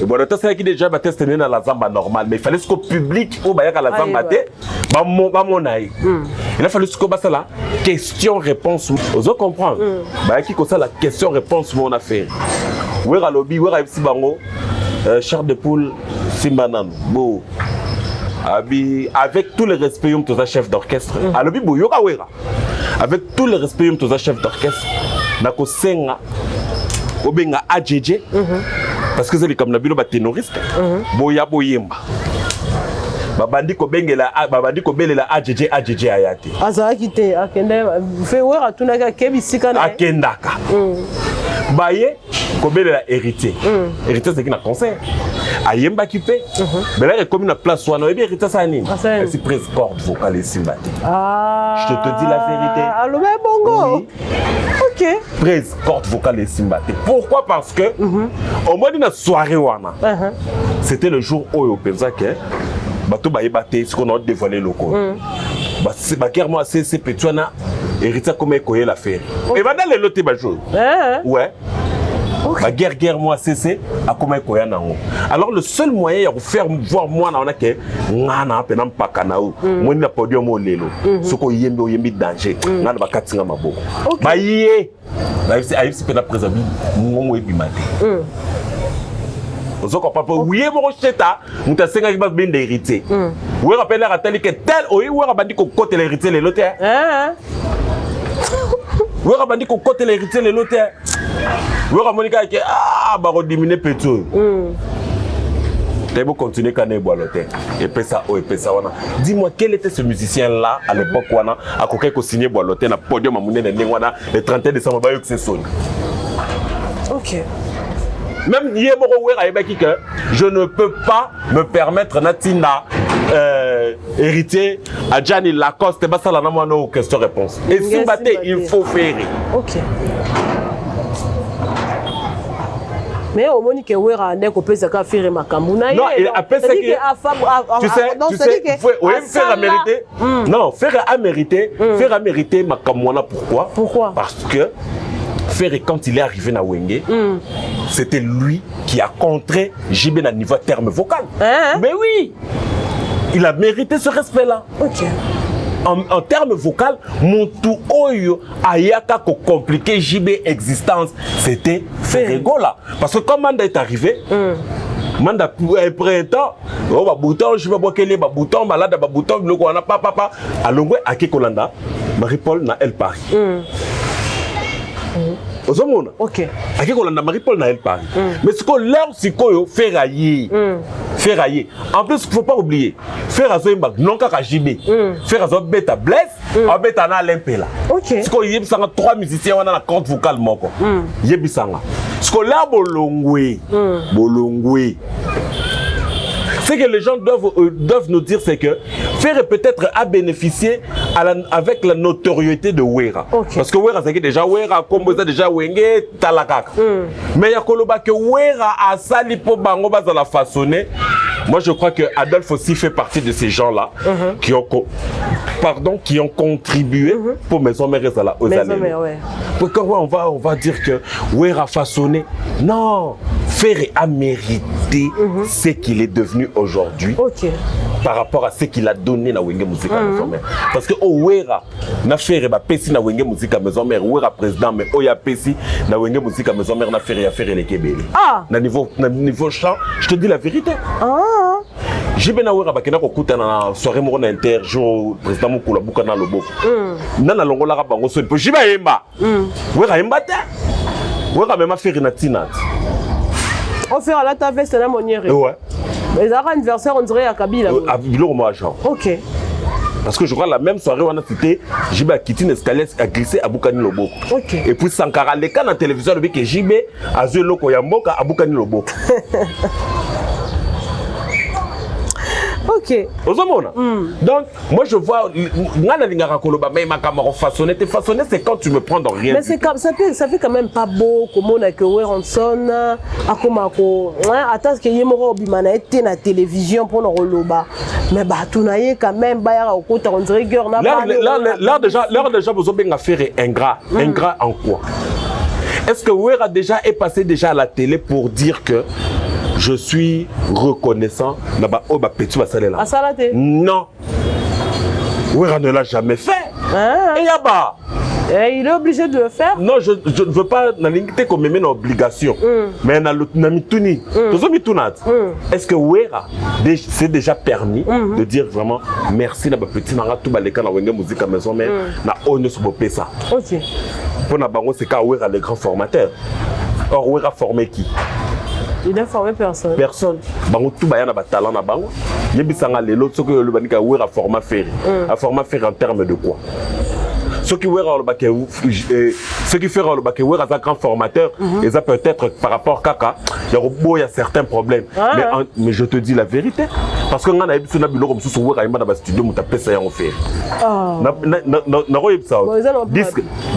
Et boalote, c'est qui déjà batté dans la zamba normale. Mais il fallait que le public au Bayaka la zamba il a fallu que ça là question-réponse. Vous comprendre. Bah qui comme ça la question-réponse mon affaire. Où est lobby, où est ici bango, char de poule, simbanan, beau. Avec tout le respect de tous chef d'orchestre. À lobby boyoka wera. Avec tout le respect de tous chef d'orchestre. Nako senga, obenga AJJ. Parce que c'est comme nabilo ba ténoriste. Boya boyemba. Babandi ko belela AJJ ayate. Azaki te akende fe wera tunaka kebisika na. Akendaka. Baye ko belela héritier. Héritier c'est qui na concert. Ayemba qui fait. Mais là comme une place wana et bien héritier ça nini. C'est presque corde vocale et simbate. Ah. Je te dis la vérité. Allo mais bongo. Oui. OK. Presque corde vocale et simbate. Pourquoi? Parce que au moins d'une soirée wana. C'était le jour où au pensa que bato bayebaté ce qu'on a dévoilé le corps. C'est clairement c'est petuna héritier comme écoyer l'affaire. Et va dans les lotés bajo. Ouais. Ma guerre moi c'est à comment écoyer nango. Alors le seul moyen de faire voir moi na que ngana penam pakanao. Moi na podium au lelo. Ce qu'on yembi danger. Ngana ba katinga maboko. Ba yé. Ba c'est pena préserver mon ebimate. Vous comprenez? Oui, mon cheta, nous t'as 5 ans bien d'héritier. Oui, rappelle la telle que tel, oui, rabandi qu'on côté l'héritier les lotés. Oui, rabandi qu'on côté l'héritier les lotés. Oui, ramonika que bah rediminer pétrole. T'as beau continuer quand on boit l'hôtel. Et puis ça, dis-moi quel était ce musicien là à l'époque wana à coquet qu'on signait bois l'hôtel na podium à monnaie de wana le 31 décembre bah c'est son. Ok. Même je ne peux pas me permettre Natina héritier à Gianni Lacoste et ça la nos questions-réponses. Et si battez, il faut faire. Ok. Mais au moment que Wera n'est qu'au pays à faire ma camuna. Non, il appelle ça que tu sais, faire à mériter. Non, faire à mériter ma camuna. Pourquoi? Parce que Ferré, quand il est arrivé à Wenge, c'était lui qui a contré JB à niveau terme vocal. Mais oui, il a mérité ce respect-là. Ok. En termes vocal, mon tout oyo ayaka ko compliqué JB existence, c'était Ferrego là. Parce que quand Manda est arrivé, Manda printemps, on va bouton, je vais boire quel est bouton, malade bouton, le on a papa, alongwe ake kolanda, Marie-Paul na El Paris. Ok. Ake kolanda Marie-Paul na El Paris. Mais ce qu'on leur c'est quoi ferrailler. Ferrailler. En plus, il ne faut pas oublier, faire azo imbak non kaka JB. Faire azo beta bless, beta na l'impela. Ok. Ce qu'on y a 3 musiciens on a la compte vocale moko. Yebisanga. Ce qu'on là bolongwe. Bolongwe. Ce que les gens doivent nous dire, c'est que Ferré peut-être a bénéficié avec la notoriété de Wera. Okay. Parce que Wera, c'est déjà Wera, comme vous déjà Wenge, Talakak. Mais il y a que Wera a sali pour Bango à la façonner. Moi, je crois que Adolphe aussi fait partie de ces gens-là qui ont contribué pour Maison Mère aux années. Pourquoi on va dire que Wera a façonné? Non, Ferré a mérité ce qu'il est devenu aujourd'hui par rapport à ce qu'il a donné à Wenge Musique à Maison Mère. Parce que Wera n'a fait Pessi na Wenge Musique à Maison Mère, Wera président, mais Oya Pessi na Wenge Musique à Maison Mère n'a fait les Kébélé. Na niveau chant, je te dis la vérité. J'ai bien Wera bakena ko kuta na soirée mo na inter jour président Mukula Bukana Loboko. Nana longola ka bango so. Jiba yemba. Wera yemba ta. Wera même fait na tinat. On fait la ta veste na moniere. Ouais. Mais ça anniversaire on dirait à Kabila. À Biloko moi genre. OK. Parce que je crois la même soirée on a cité Jibé a quitté une escalier a glissé à Boukani Loboko. OK. Et puis Sankara les cas dans la télévision le que Jibé a joué Loko Yamboka à Boukani Loboko. OK. Donc, moi je vois, façonner, c'est quand tu me prends dans rien. Mais c'est comme ça fait quand même pas beau comme on a que Hanson attends que yemoro bimana était na télévision pour le roloba. Mais bah tu n'as quand même ba au côté on dirait gueur na là déjà vous avez faire ingrat en quoi? Est-ce que Wera déjà est passé déjà à la télé pour dire que je suis reconnaissant là-bas au petit là. Non. Wera ne l'a jamais fait. Et yaba. Il est obligé de le faire. Non, je ne veux pas n'aligner comme une obligation. Mais na mituni. Est-ce que Wera c'est déjà permis de dire vraiment merci na petit na tout baleka na wenge musique à maison mais na on se bopé ça. OK. Pour na bango c'est quand Wera le grand formateur. Or Wera formé qui? Il n'a formé personne. Personne. Bango tout baya na ba talent na bango. Yebisanga lelo soko yo banika Wera format ferry. A format ferry en termes de quoi? Ce qui fait le bac Wera grand formateur, et ça peut-être par rapport à il y a certains problèmes. Mais je te dis la vérité. Parce que on a eu ce nabilo comme sous Wera dans le studio, on t'a ça en fait.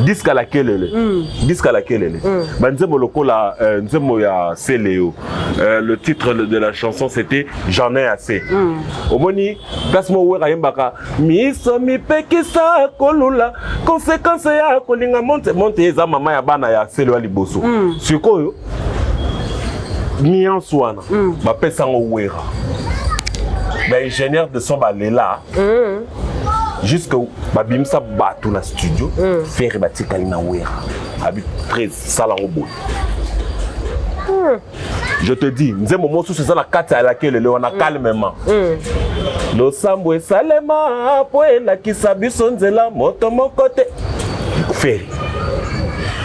Disque à laquelle disque à laquelle Banzemo loko la nzemo ya Céléo. Le titre de la chanson c'était J'en ai assez. Au moni place mo Wera yembaka mi so mi pekisa kolula conséquence ya kolinga monte za mama ya bana ya Céléo liboso. Sikoyo mi en swana ba pesa ngo Wera. L'ingénieur de son balela jusque babimsa batu na studio faire batika ina Wera habit 13 sala robot. Je te dis nze momo sous ça la kata à laquelle le on a calmement lo sambo salema po la kisabiso nzela moto mokote faire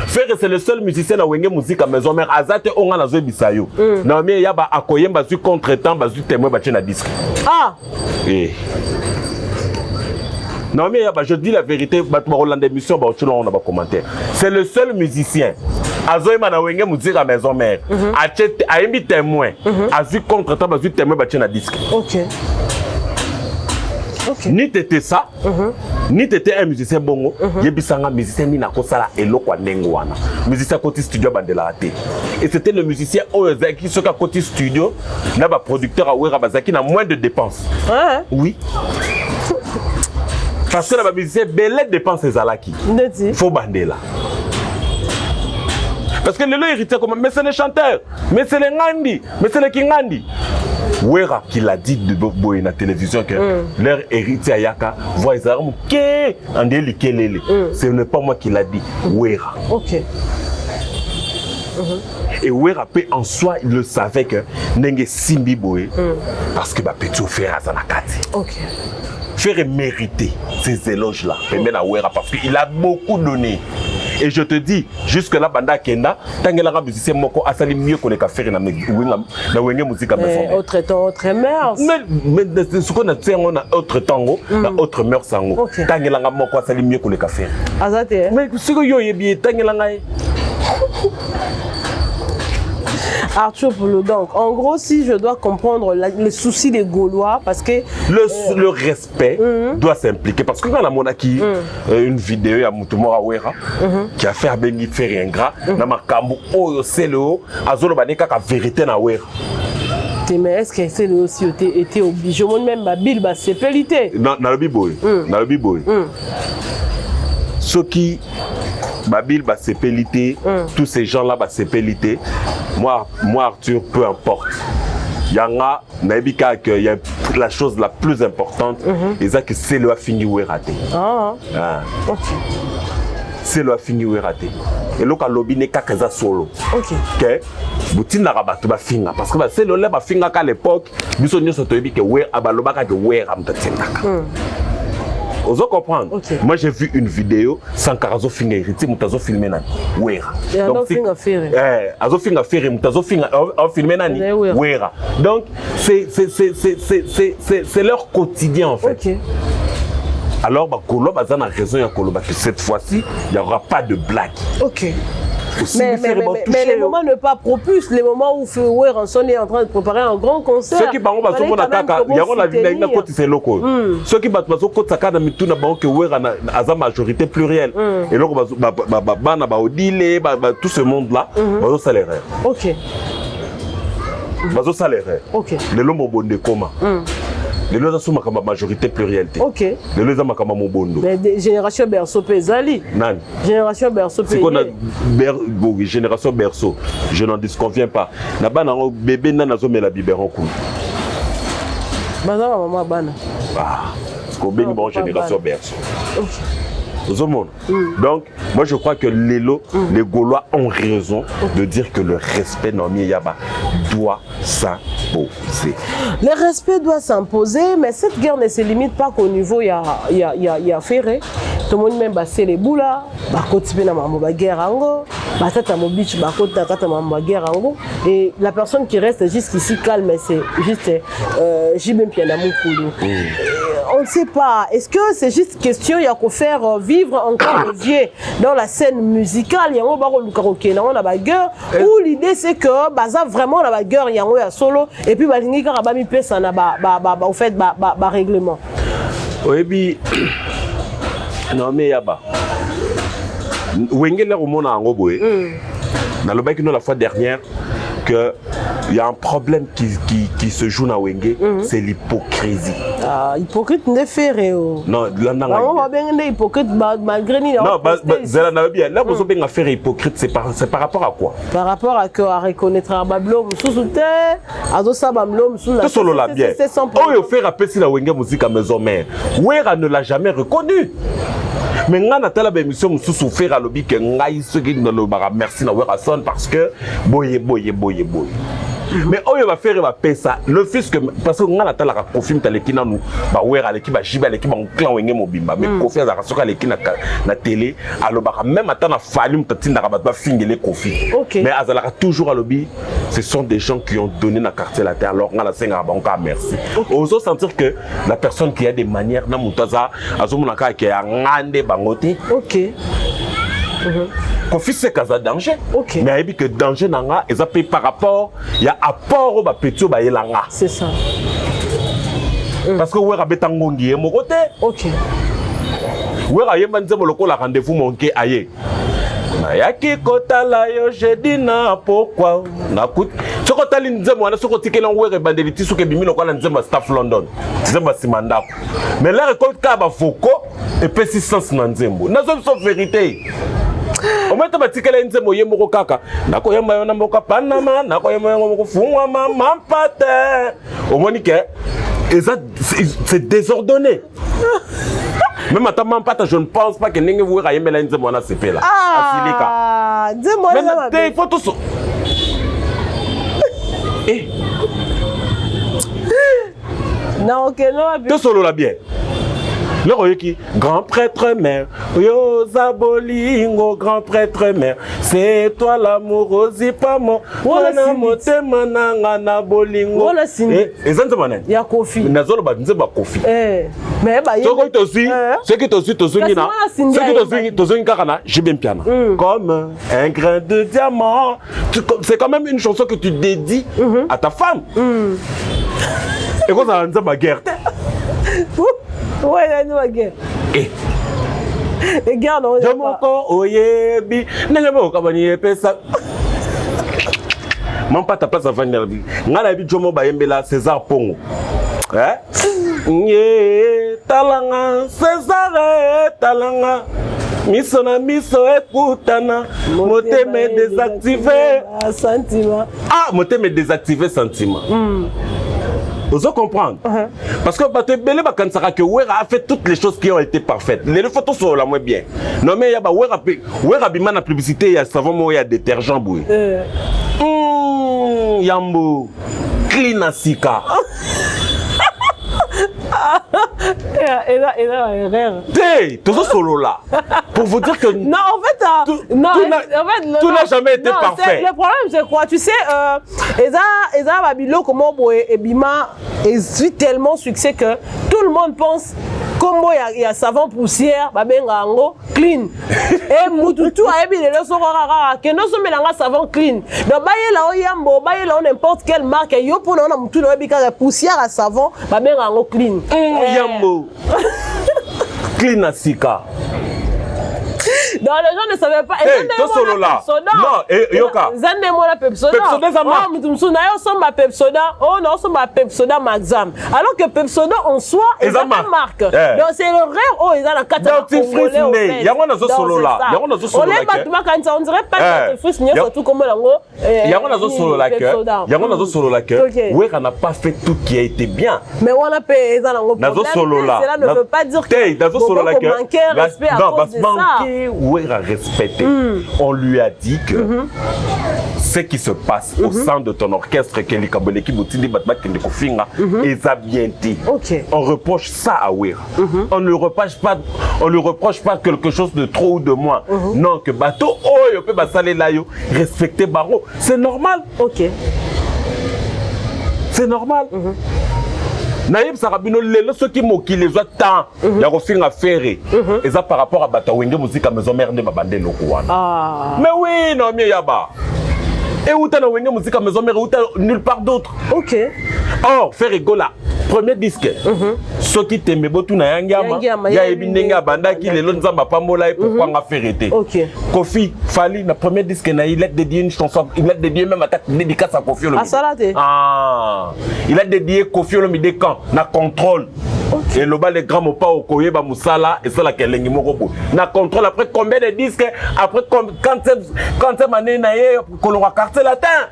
c'est le seul musicien à Wenge musique à maison mère Azate on a zo bisayo na mais ya ba akoyemba zu contretemps ba zu témoin ba na disque non mais je dis la vérité ba Roland émission ba on a pas commentaire c'est le seul musicien azoyema na Wenge musique à maison mère a émis témoin a zu contretemps ba zu témoin ba na disque. OK. Ni t'étais ça, ni t'étais un musicien bongo, yebisanga musicien ni na kosala eloko ndengwana. Musicien côté studio bandela raté. Et c'était le musicien Oyozaki soka côté studio, na ba producteur a Wera bazaki na moins de dépenses. Oui. Parce que la musicien belle dépenses ezalaki. Faut bandela. Parce que le héritier comme mais c'est les chanteurs, mais c'est les ngandi, mais c'est les kingandi. Wera qui l'a dit de Boy na télévision que leur héritier Ayaka voit les armes que andeli kelele. Ce n'est pas moi qui l'a dit, Wera. OK. Et Wera en soi il le savait que nenge simbi boy parce que ba petit faire à Zanakati. OK. Faire mériter ces éloges là, même à Wera parce qu'il a beaucoup donné. Et je te dis, jusque-là, Banda Kenda, Tangela musicien Moko a sali mieux qu'on est qu'à faire na Wenge musique à maison. Autre temps, autre mœurs. Mais ce qu'on a dit, on a autre tango, autre mœurs sango. Tangela Moko a sali mieux qu'on est qu'à faire. Azate. Mais ce que yo yebi, Tangela ngai. Arthur Polo, donc en gros si je dois comprendre les soucis des Gaulois parce que le respect doit s'impliquer parce que quand la monarchie une vidéo à Moutoumora Wera qui a fait Bengi faire un gras na makambo oyo Céléo azolo baneka ka vérité na Wera. Mais est-ce que Céléo aussi était obligé même Babil ba sépélité na le biboy na le biboy ce qui Babil ba sépélité tous ces gens là ba sépélité. Moi Arthur, peu importe. Yanga, Naibika, il y a la chose la plus importante, et ça que c'est le fini ou raté. OK. C'est le fini ou raté. Et là, quand lobby n'est qu'à solo. OK. Ok. Boutin n'a pas de finga parce que c'est le lait ba finga qu'à l'époque, nous sommes tous que ouais abaloba que ouais ramtatendaka. Vous comprendre? Okay. Moi j'ai vu une vidéo sans Karazo Finga héritier, Moutazo filmé nani. Wera. Donc c'est Azo Finga Ferry, Moutazo Finga filmé nani. Wera. Donc c'est leur quotidien en fait. Okay. Alors bah Kolo bah a raison ya Kolo bah que cette fois-ci il n'y aura pas de blague. Ok. Mais les moments ne pas propulsent, les moments où Foué Ranson est en train de préparer un grand concert. Ceux qui parlent de son attaque, il y a la vie d'un côté c'est local. Ceux qui battent son côté ça quand mitu na bango que Foué a sa majorité plurielle. Et donc bah odile tout ce monde là, bah salaire. Ok. Bah salaire. Ok. Les lombos bonde comment? Les lois sont ma majorité plurielle. Ok. Les lois sont ma mobondo. Mais génération berceau pesali. Nan. Génération berceau pesali. C'est qu'on a génération berceau. Je n'en disconviens pas. Na bana bébé nana zo mela biberon kou. Bana maman bana. Ah. Ko béni bon génération berceau. Ok. Donc, moi je crois que les Gaulois ont raison de dire que le respect Nomi Yaba doit s'imposer. Le respect doit s'imposer, mais cette guerre ne se limite pas qu'au niveau il y a Ferré. Tout le monde même bassé les boulas, côté na mamba guerre ango, batata mo beach côté na mamba guerre ango. Et la personne qui reste jusqu'ici calme, c'est juste Jibem Pianamoukoulou. On ne sait pas. Est-ce que c'est juste question il y a qu'à faire vivre encore le vieux dans la scène musicale, il y a un baro karaoké na on a bagueur ou l'idée c'est que baza vraiment la bagueur il y a un solo et puis balingi karaba mi pesa na au fait règlement. Oui bi non mais yaba. Wengele romona ango boy. Dans le bac la fois dernière que il y a un problème qui se joue dans Wenge, c'est l'hypocrisie. Ah, hypocrite ne fait rien. Non, là on va bien être hypocrite malgré ni. Non, là vous avez bien faire hypocrite, c'est par rapport à quoi? Par rapport à que à reconnaître un bablom sous terre, à zo sa bablom sous la. C'est solo la bien. Oh, il fait rappeler si la Wenge musique à maison mère. Wera ne l'a jamais reconnu. Mais on a telle émission où souffrir à l'objet que ngai ceux qui ne le bara merci na Wera son parce que boye. Mais on va faire va payer ça le fils que parce que on a telle la confirme telle qui nous ba Wera l'équipe ba jiba l'équipe en clan wenge mobimba mais confiance à soka l'équipe na télé alors bara même attend na fallu mtatinda ba ba fingele kofi. Mais azalaka toujours à l'objet ce sont des gens qui ont donné na quartier la terre alors on a senga ba encore merci. Oso sentir que la personne qui a des manières na mutaza azomunaka qui a ngande bangote. OK. Kofi c'est kaza danger. Okay. Mais il que danger nanga et ça paye par rapport il y a apport au petit ba yelanga. C'est ça. Parce que Wera betangongi mon côté. OK. Wera yemba nzembo lokola rendez-vous monke aye. Na yaki kotala yo je dis na pourquoi na kut. Soko tali nzembo wana soko tikela Wera bandeliti suke bimi lokola nzembo staff London. Nzembo simandako. Mais la récolte ka ba foko et persistance na nzembo. Na zo vérité. Au moins tu vas tirer les nzembo yembo kaka. Nako yemba yona mboka Panama, nako yemba yona mboka fungwa mama pate. Au moins que c'est désordonné. Même à ta maman pate, je ne pense pas que n'engue vous ayez la nzembo na sepe là. Ah, dis-moi ça. Il faut tout ça. Eh. Non, OK, non. Tout solo la bien. Le roi qui grand prêtre mère, yo zabolingo grand prêtre mère, c'est toi l'amour aussi pas moi. Wana motema nanga na bolingo. Voilà sini. Et ça c'est il y a Kofi. Nazolo ba nzeba Kofi. Mais ba yé. Ce qui te nina. Ce qui te zuni kakana, j'ai bien piano. Comme un grain de diamant. C'est quand même une chanson que tu dédies à ta femme. Et quand ça nzeba guerre. Ouais, il y a une guerre. Et garde, on est pas. Oyebi, n'est pas au cabanier, pesa. Mon pas ta place à venir. Ngala bi Jomo Bayembela César Pongo. Talanga, César talanga. Miso na miso ekutana. Moteme désactivé. Sentiment. Ah, moteme désactivé sentiment. Vous allez comprendre. Parce que que Wera a fait toutes les choses qui ont été parfaites. Les photos sont là moins bien. Non mais il y a Wera bima na publicité, il y a savon, il y a détergent boui. Yambo clean asika. T'es solo là. Pour vous dire que... Non, en fait, tout n'a jamais été parfait. Le problème, c'est quoi? Tu sais, Eza Babilo, comment Ebima est tellement succès que tout le monde pense comment il y a savon poussière, babenga ngo clean. Et mututu ayebi le so rara que non so melanga savon clean. Donc bayela o yambo, bayela n'importe quelle marque yo pour na mutu no bika poussière à savon, babenga ngo clean. Yambo. Clean à sika. Donc les gens ne savaient pas. Tout solo là. Non, Yoka. Zande moi la Pepsoda. Pepsoda ça marche. Oh, mutumsuna yo somba Pepsoda. Oh non, somba Pepsoda Maxam. Alors que Pepsoda en soi est une marque. Donc c'est le rêve oh ils ont la carte. Dentifrice né. Yango na zo solo là. Yango na zo solo là. On dirait pas dentifrice né surtout comme lango. Yango na zo solo là que. Yango na zo solo là que. Ouais, on n'a pas fait tout qui a été bien. Mais on a payé ça lango. Na zo solo là. Cela ne veut pas dire que. Na zo solo là que. Respect à cause de ça. Ouais, à respecter. On lui a dit que ce qui se passe au sein de ton orchestre, que les Kaboleki Boutini Batma Kendekofinga, est bien dit. On reproche ça à Wera. On ne lui reproche pas quelque chose de trop ou de moins. Non, que bateau, oh, yo peut basaler là, yo, respecter Baro. C'est normal. C'est normal. Naïb Sarabino, ceux qui m'ont les autres temps, il y a aussi à faire. Et ça par rapport à Batawenge, musique à maison mère de ma bande locale. Mais oui, non, mais yaba. Et où t'as la musique à maison mère, où t'as nulle part d'autre. Or, faire rigola. Premier disque. Ceux qui t'aiment beaucoup, na yangama. Ya ebinenga banda qui les longs zamba pamola et pourquoi on a fait arrêter. Kofi, Fali, le premier disque, il a dédié une chanson, il a dédié même attaque dédicace à Kofi Olomide. Il a dédié Kofi Olomide quand na contrôle. Et le bas les grands mots pas au Koye Bamusala et ça la Kelengi Morobo. Na contrôle après combien de disques, après quand c'est mané naïe qu'on aura carté latin.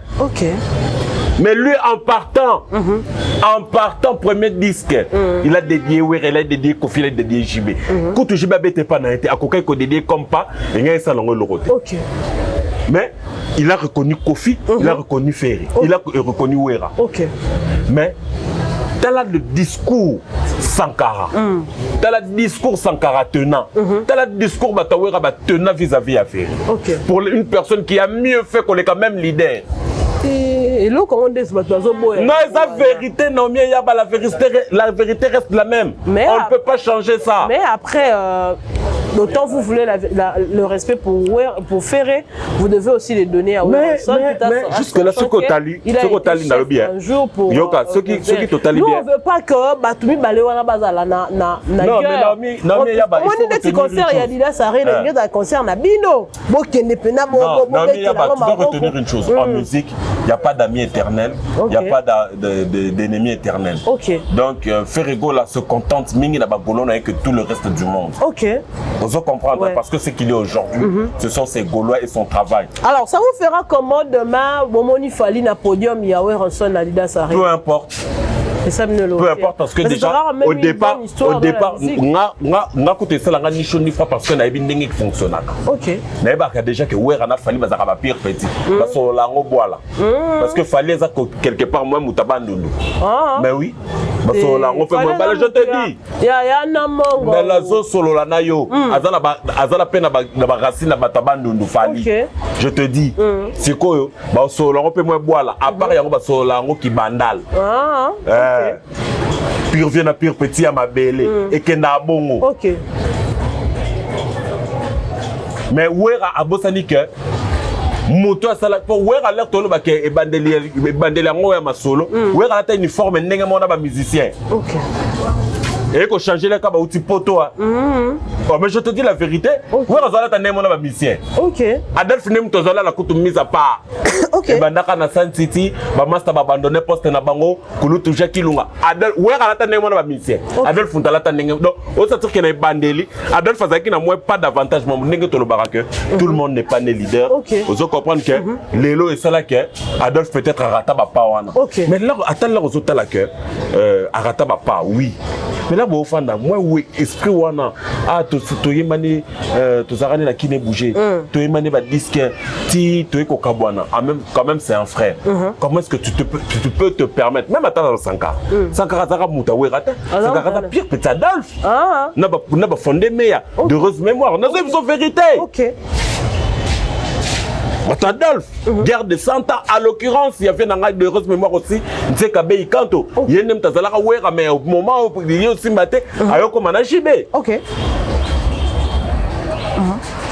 Mais lui, en partant, premier disque, il a dédié Wera, il a dédié Kofi, il a dédié JB. Quand JB n'était pas dans été, à quoi qu'il a dédié comme pas, il y a un salon le roté. Mais il a reconnu Kofi, il a reconnu Ferry, il a reconnu Wera. Mais t'as là le discours Sankara, t'as là le discours Sankara tenant, t'as là le discours Batawera tenant vis-à-vis à Ferry. Pour une personne qui a mieux fait qu'on est quand même leader. Et là, comment on dit non, la vérité, non, mais la vérité reste la même. Mais on ne peut pas changer ça. Mais après, d'autant vous voulez le respect pour Ferré, vous devez aussi les donner à Wilson. Mais jusque-là, ce que tu as dit dans le bien. Yoka, ce qui totali bien. Nous, on ne veut pas que Batumi Balewana Bazala na non, mais il y a des concerts, il y a des sarrés, il y a des concerts, Nabino. Non, mais tu dois retenir une chose. En musique, il n'y a pas d'amis éternels, il n'y a pas d'ennemis éternels. Donc, Ferrego là se contente, Mingi na Bagolona avec tout le reste du monde. Vous comprendre parce que ce qu'il est aujourd'hui, ce sont ses Gaulois et son travail. Alors, ça vous fera comment demain, Momoni Fali na podium, Yahweh Ranson, Alida Sarré? Peu importe. Peu importe parce que déjà au départ nga côté ça la nicho ni fra parce que na ebin ndenge fonctionne. Na eba ka déjà que Wera na Fali bazaka ba pire petit parce que la ngo boala parce que Fali ça quelque part moi mutaba ndundu. Mais oui parce que la ngo fait moi je te dis ya na mongo mais la zo solo la na yo azala pe na ba racine na bataba ndundu Fali. Je te dis c'est quoi ba solo la ngo pe moi boala à part yango ba solo la ngo ki bandal. Pire vient à pire petit à ma belle et que na bongo. Mais Wera a bossani que moto sala pour Wera l'air tolo ba ke e bandeli ngo ya masolo. Wera ta uniforme ndenge mona ba musicien. Et qu'on change les cabas outil poto. Oh, mais je te dis la vérité. Wera zala ta ndenge mona ba musicien. Adolphe nem to zala la kutu mise à part. Et bandaka na San City, ba master ba abandonner poste na bango, kulutu Jackie Lunga. Adolphe Wera la ta ndenge mona ba musicien. Adolphe Funtala ta ndenge. Donc, au ça que na bandeli, Adolphe Azaki na moins pas d'avantage mon ndenge to le baraka. Tout le monde n'est pas né leader. Vous comprendre que Lelo et ça là que Adolphe peut-être arata ba pa wana. Mais là attends là aux autres là que arata ba pa oui. Mais mais là bofanda moi oui esprit wana ah to yemani to zarani la kine bouger to yemani ba disque ti to eko kabwana quand même c'est un frère comment est-ce que tu peux te permettre même attends dans Sankara Sankara zara muta werata Sankara pire petit Adolphe na ba fondé meya d'heureuse mémoire na c'est vérité. OK. Adolphe, guerre de 100 ans, à l'occurrence, il y avait une heureuse mémoire aussi, Nse Kabe Kanto. Il y a une tazalaka wera, mais au moment où il y a aussi maté, ayoko manajibé. OK.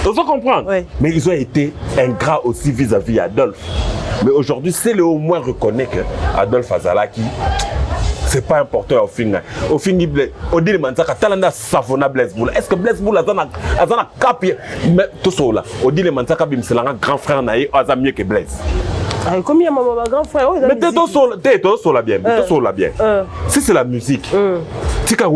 Tu dois comprendre. Oui. Mais ils ont été ingrats aussi vis-à-vis d'Adolphe. Mais aujourd'hui, c'est le au moins reconnaît que Adolphe Azalaki, c'est pas important au final. Au final, on dit que talanda savona Blaise Boula. Est-ce que Blaise Boula a un cap? Mais tout ça là, on dit que c'est un grand frère naïf, a mieux que Blaise. Combien mon grand frère? Mais t'es tout sur la bien, Si c'est la musique. Si tu as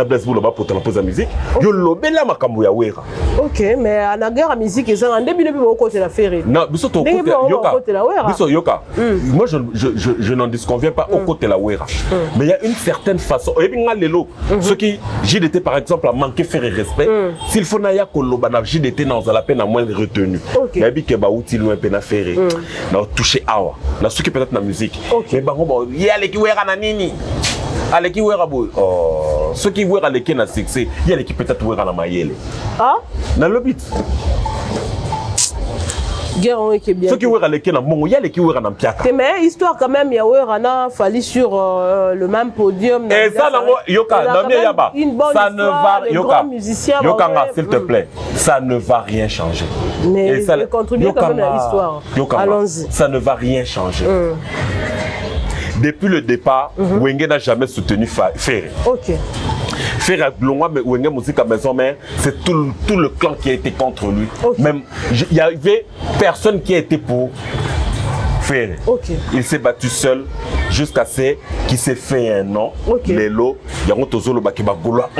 Blaise Boula pour te poser la musique, yo lobela makambo ya wera. OK, mais à la guerre à musique ils sont en début au côté la ferry. Non, biso to côté la wera. Biso yoka. Moi je n'en disconviens pas au côté la wera. Mais il y a une certaine façon. Et bien lelo, ceux qui JDT par exemple a manqué faire respect, s'il faut naya koloba na JDT dans la peine à moins retenu. Mais bi ke ba outil loin peine à faire. Na toucher awa. Na ceux qui peut-être na musique. Mais bango ba ya leki wera na nini. Aleki wera boy. Oh, ceux qui wera leki na succès, il y a l'équipe peut-être wera na mayele. Ah? Na le beat. Guerre qui est bien. Ceux qui wera leki na mongo, il y a l'équipe wera na piaka. Mais histoire quand même, il y a wera na fallu sur le même podium. Et ça yoka, na mieux yaba. Ça ne va yoka. Yoka s'il te plaît. Ça ne va rien changer. Mais ça contribue quand même à l'histoire. Allons-y. Ça ne va rien changer. Depuis le départ, Wenge n'a jamais soutenu Ferré. OK. Ferré Blongois, mais Wenge Musique à Maison Mère, c'est tout le clan qui a été contre lui. Okay. Même, il y avait personne qui a été pour Ferré. Okay. Il s'est battu seul jusqu'à ce qu'il s'est fait un nom. Okay. Les lots, il y a ont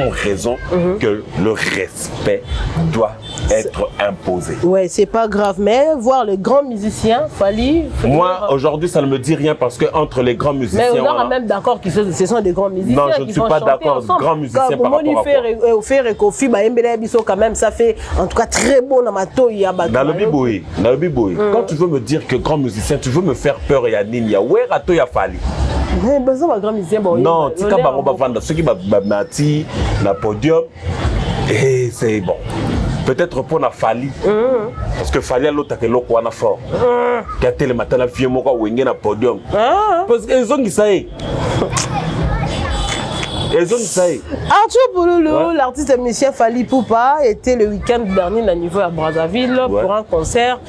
raison que le respect doit être imposé. Ouais, c'est pas grave, mais voir les grands musiciens, fallait. Moi, aujourd'hui, ça ne me dit rien parce que entre les grands musiciens. Mais on est même d'accord que ce sont des grands musiciens. Non, je ne suis pas d'accord. Grands musiciens par rapport à quoi. Faire et Kofi, quand même, ça fait en tout cas très bon dans ma toy. Dans le biboui, quand tu veux me dire que grand musicien, tu veux me faire peur, il y a Nini, where a toya fali. Mais besoin d'un grand musicien. Non, tu as vendre ceux qui mati na podium et c'est bon. Peut-être pour la Fali. Parce que Fali a l'autre que l'autre a fort. Qui a tel matin la fille moka wenge na podium. Parce qu'ils ont dit ça. Arthur Pouloulou, l'artiste musicien Fali Poupa, était le week-end dernier à niveau à Brazzaville pour un concert.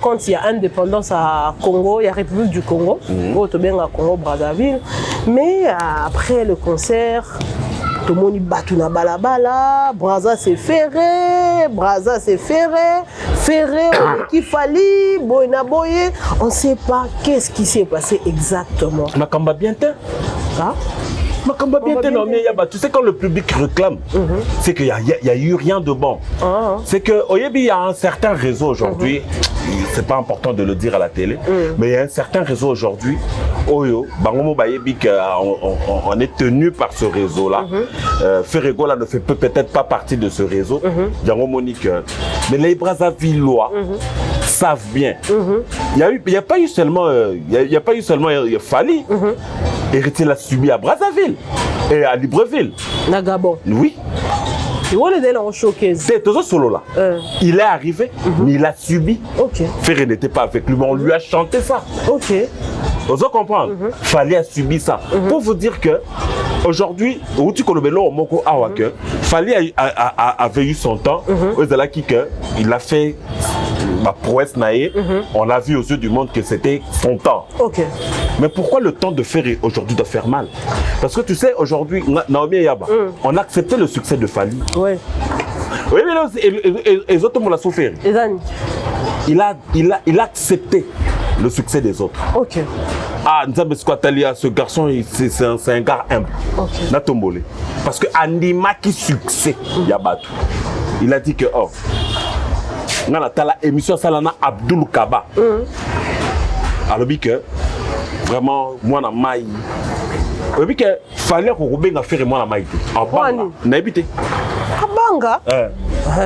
Quand il y a indépendance à Congo, il y a République du Congo, au Congo Brazzaville. Mais après le concert, tout le monde y bat na balabala, Brazza s'est ferré, Ferré, qui Fali, Boyna Boye, on ne sait pas qu'est-ce qui s'est passé exactement. Makamba bien te. Ah? Tu sais quand le public réclame, c'est qu'il n'y a eu rien de bon. C'est qu'il y a un certain réseau aujourd'hui, c'est pas important de le dire à la télé, mais il y a un certain réseau aujourd'hui, on est tenu par ce réseau-là. Ferregola ne fait peut-être pas partie de ce réseau. Mais les Brazzavillois savent bien. Il n'y a pas eu seulement Fali. Héritier l'a subi à Brazzaville et à Libreville. Na Gabon. Oui. C'est tout solo là. Il est arrivé, mais il a subi. Ferré n'était pas avec lui, mais on lui a chanté ça. OK. Vous comprenez? Fali a subi ça. Pour vous dire que aujourd'hui, Fali avait eu son temps. Il a fait ma prouesse naïe. On a vu aux yeux du monde que c'était son temps. OK. Mais pourquoi le temps de faire aujourd'hui doit faire mal? Parce que tu sais, aujourd'hui, Naomi Yaba, on a accepté le succès de Fali. Oui. Oui, mais les autres m'ont souffert. Il a accepté le succès des autres. OK. Ah, Nzambe Squatalia, ce garçon, c'est un gars humble. OK. Natombolé. Parce que Andima qui succès, Yabatou. Il a dit que, oh, on a la émission Salana Abdul Kaba. Alors, que vraiment moi na mai oyebi ke fallait kobenga faire moi na mai te abanga nayebi te abanga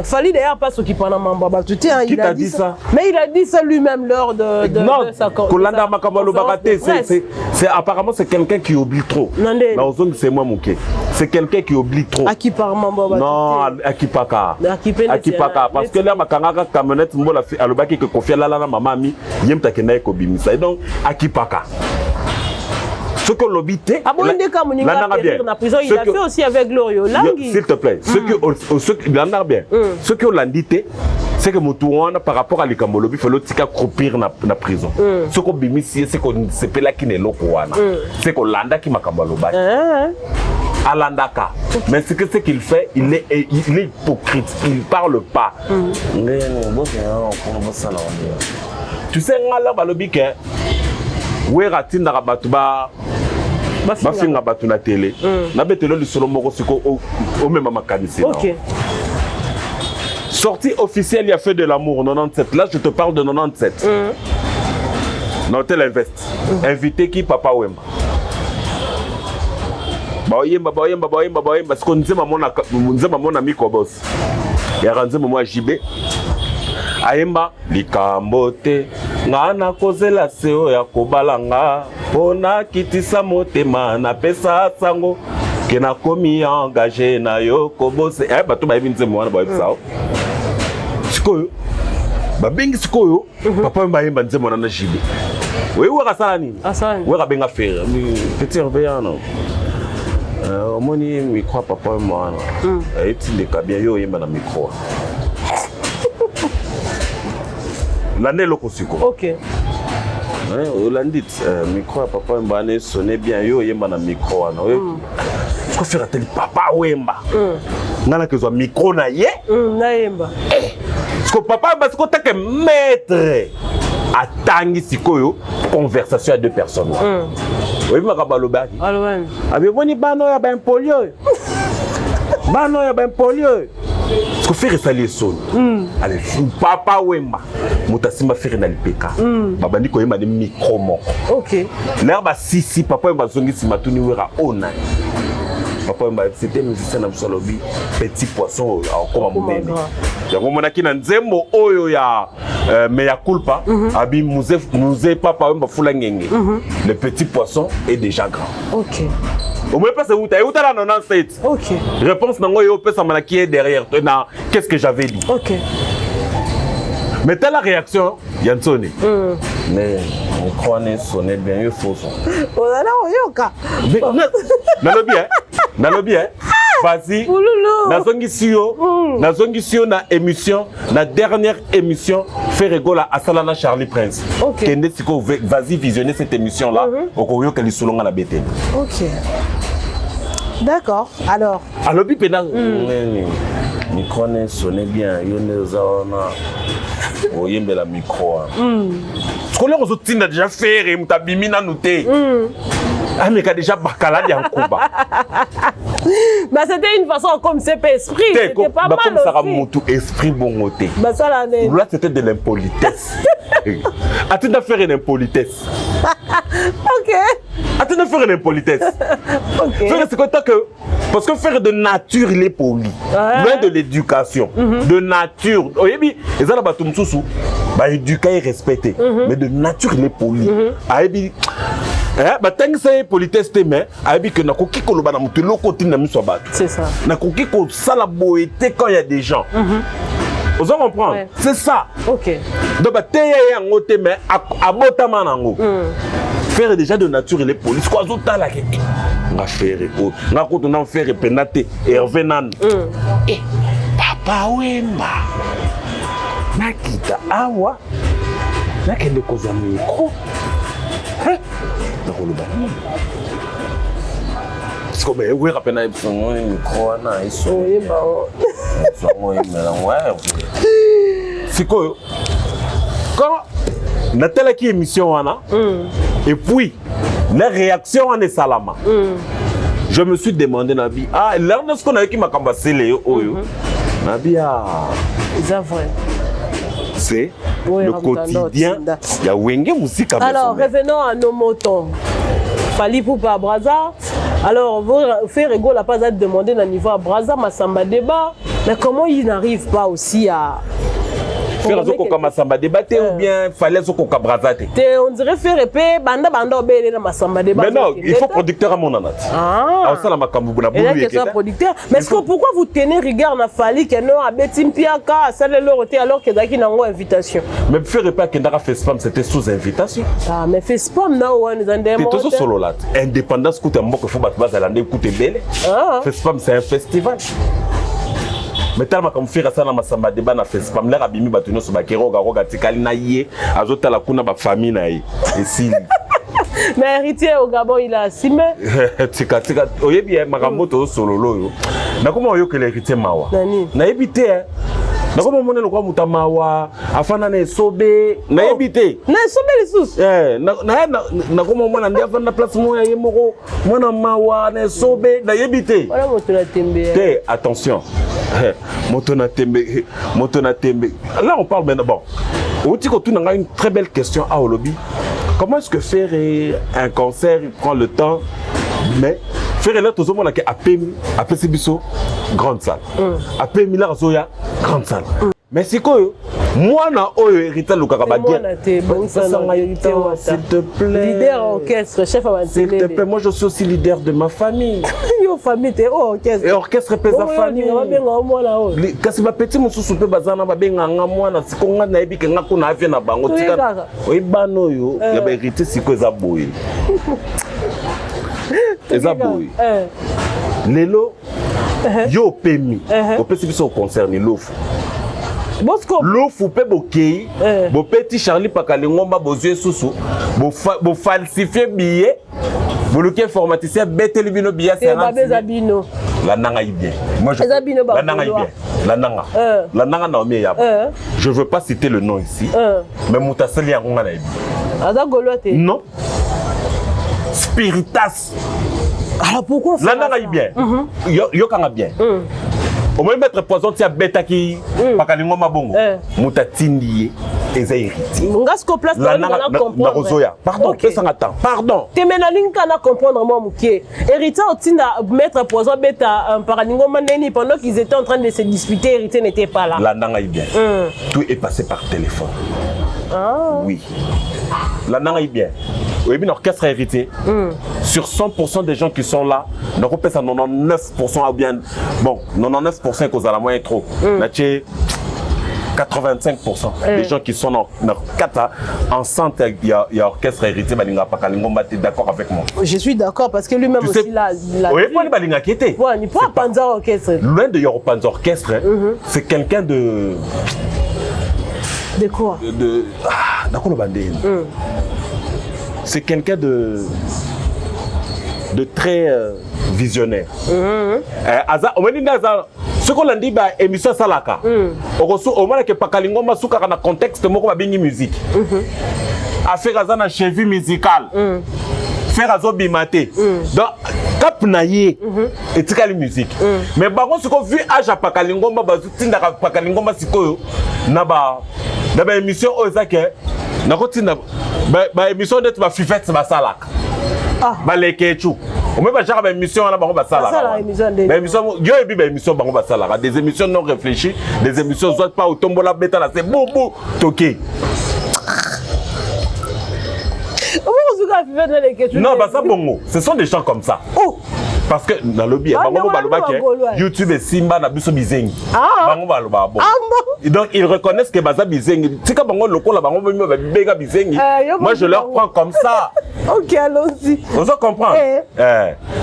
Fali d'ailleurs pas s'occuper pendant Mamba Batouti. Il a dit ça. Mais il a dit ça lui-même lors de sa Kolanda Makabalo Baraté, c'est apparemment c'est quelqu'un qui oublie trop. Non, c'est moi mon quai. C'est quelqu'un qui oublie trop. À qui par Mamba Batouti? Non, à qui paka. À qui paka. Parce que là, ma kangaka camionnette, moi la fille, à l'obaki que confie là la mamami, yem ta kenai kobimisa. Donc à qui paka. Ce que l'obité, il a fait aussi avec Glorio Langui. S'il te plaît, ce que l'on dit, c'est que Moutouana par rapport à l'Ikambolobi, il faut l'autre croupir dans la prison. Ce qu'on bimisi, c'est qu'on se peut là qui n'est l'Okouana. C'est qu'on landa qui m'a Kambaloba. À l'Andaka. Mais ce qu'il fait, il est hypocrite. Il ne parle pas. Tu sais, là, Balobi, où est Ratin Darabatuba? Bafinga batu na télé na betelo li solo moko siko au même makanisi. OK. Sortie officielle, il y a fait de l'amour 97. Là je te parle de 97. Notel Invest. Invité qui Papa Wemba. Baoyemba parce qu'on disait maman ami ko boss. Ya ranze maman JB. Aemba likambote ngana kozela seo ya kobalanga pona kitisa motema na pesa sango kena komi engagé na yo kobose bato ba ebinze mwana ba ebisao sikoyo babengi sikoyo papa mbayemba nze mwana na jibe wewe kasala nini wewe kabenga faire petit réveillant non omoni micro papa mwana etinde kabia yo yemba na micro l'année le Kosiko. OK. Landit micro papa Mbane sonnait bien yo yemba na micro na yo. Ko faire tel papa Wemba. Ngana ke zo micro na ye. Na yemba. Parce que papa parce que take maître atangi sikoyo conversation à deux personnes. Oui makabalo baki. Alwan. Abi boni bano ya ben polio. Bano ya ben polio. Ce que faire ça les sons. Allez, papa Wemba. Mutasimba faire na lipeka. Babandi ko yemba de micro moko. OK. L'herbe si papa Wemba zongi si matuni wera ona. Papa Wemba c'était musicien na solobi petit poisson encore munene. Yango monaki na nzembo oyo ya meya culpa abi muze papa Wemba fula ngenge. Le petit poisson est déjà grand. OK. Au moins pas c'est où t'as là 97. OK. Réponse nango yo pesa manaki est derrière toi. Qu'est-ce que j'avais dit? OK. Mais t'as la réaction Yansone. Mais on croit ne sonner bien il faut son. On a là oyoka. Nalobi hein. Vas-y. Nazongi sio na émission, na dernière émission fait rigola à Salana Charlie Prince. OK. Kende siko vas-y visionner cette émission là au koyo que li solonga na bete. OK. D'accord. Alors Alobi pena micro ne sonne bien, yo ne zaona oyembe la micro. Ce qu'on a déjà fait mutabimi na noté. Ah mais qu'a déjà bakala di ankuba. Mais c'était une façon comme c'est pas esprit, c'était pas mal comme aussi. Ça mutu esprit bongoté. Bah ça là. Là c'était de l'impolitesse. Attends de faire une impolitesse. OK. Attends de faire une impolitesse. OK. Faire c'est que parce que faire de nature il est poli. Loin de l'éducation. De nature. Oyebi ezala batu msusu ba éduquer et respecter. Mais de nature il est poli. Ayebi bah tant que c'est politesse mais ayebi que na koki koloba na mutu lokoti na miso batu. C'est ça. Na koki ko sala boété quand il y a des gens. Vous en comprenez? Ouais. C'est ça. OK. Donc bah teye yango te mais abotama nango. Faire déjà de nature il est poli. Quoi zota la ke nga faire ko nga ko na faire penate Hervé Nan. Papa Wemba. Nakita awa. Nakende koza micro. Hein? Parce que oui, rappelle un micro na iso. C'est quoi? Quand Nathalie qui émission et puis la réaction en est salama. Je me suis demandé Nabi lorsqu'on a qui m'a cambassé les oyo. Nabi c'est vrai. C'est Oui, le Ramtanda quotidien. Otsinda. Il y a Wenge Musique. Alors, revenons à nos moutons. Fali Poupa Braza. Alors, vous faire rigolo la pas à demander dans niveau à Braza, Massamba Débat. Mais comment il n'arrive pas aussi à. Faire un Massamba débatté ou bien fallait un Brazate. On dirait faire épée, banda obéir dans Massamba Débat. Mais non, il faut producteur à mon anat. Ah, ça la Makambouna. Et là, question producteur. Mais pourquoi vous tenez rigueur na Fali que non, à Betim Piaka, ça le loroté alors que Daki n'a pas invitation. Mais faire épée que Ndara fait spam, c'était sous invitation. Ah, mais fait spam, non, on est dans des mots. C'est tout solo là. Indépendance, coûte un mot que faut battre bas à l'année, coûte belle. Fait spam, c'est un festival. Mais tellement comme faire ça dans Massamba débat na festival, l'air abimi batuno sur bakero garoga tikali na yé, azota la kuna ba famille na yé. Et si mais héritier au Gabon il a assumé. Tika oye bien makamoto solo loyo. Na comment oyo que l'héritier mawa. Na éviter hein. Na comment monner le quoi mutamawa afana na sobe na éviter. Na sobe les sous. Na comment mona ndia afana place moya yemoko mona mawa na sobe na éviter. Voilà moto na tembe. Té attention. Motona tembe. Là on parle maintenant bon. On a une très belle question à Olobi. Comment est-ce que faire un concert, il prend le temps, mais faire là tout le monde a APC Bisso, grande salle. APM là Zoya, grande salle. Mais c'est quoi moi na oyo hérité le Karabaguer. S'il te plaît. Leader orchestre, chef à s'il te plaît, moi je suis aussi leader de ma famille. Yo famille t'es orchestre. Et orchestre représente la famille. Kasi ba petit mususu pe bazana ba benga mwana sikonga na ebi kenga kuna avia na bango tika. Oyi bano yo ya ba hérité siko eza boye. Eza boye. Lelo yo pemi. Au pesi biso concert ni lofu. L'offre peut bokei, bo petit Charlie Pakalingomba bozue susu, bo falsifier billet, bo loquer informaticien bête le bino billet c'est la nanga bien. Moi je la nanga bien. La nanga na omi ya. Je veux pas citer le nom ici. Mais mutaseli ya ngona ibi. Aza golote. Non. Spiritas. Alors pourquoi la nanga bien. Yo kanga bien. Au moins mettre poison tia bêta qui Pakalingoma bongo mutatindi eza héritier ngasko place na comprendre pardon que ça attend pardon temena linka na comprendre moi mukie héritier otinda mettre poison bêta Pakalingoma neni pendant qu'ils étaient en train de se disputer héritier n'était pas là la nanga bien tout est passé par téléphone oui la nanga bien oui bien orchestre héritier sur 100% des gens qui sont là donc on peut ça 99% ou bien bon 99% cause à la moyenne trop là 85% des gens qui sont dans enceinte il y a orchestre héritier balinga Pakalingomba t'es d'accord avec moi? Je suis d'accord parce que lui-même aussi là oui pas balinga qui était ouais ni pas Panza orchestre loin de Panza orchestre c'est quelqu'un de quoi d'accord le bandé c'est quelqu'un de très visionnaire. Au moins, ce qu'on a dit, c'est émission Salaka. Au moins, que Pakalingoma souka dans contexte, moi, comme bien musique. Affaire Azana cheville musicale. Faire Azobi maté. Donc, cap naïe et tikali musique. Mais par contre, ce qu'on vu à Pakalingoma, bazutinda Pakalingoma siko na ba émission Ozake. Na kotina ba émission d'être ba fifette ba salaka. Ba lekechu. On met pas genre émission là ba salaka. Ba émission yo ebi ba émission ba salaka, des émissions non réfléchies, des émissions soit pas au tombola beta là c'est bobo toqué. Non, bah ça bongo. Ce sont des gens comme ça. Oh. Parce que dans le biais, YouTube et Simba na biso bizengi. Bango baloba bon. Donc ils reconnaissent que baza bizengi. Si ka bango lokola bango bega bizengi. Moi je leur prends comme ça. OK, allons-y. On se comprend.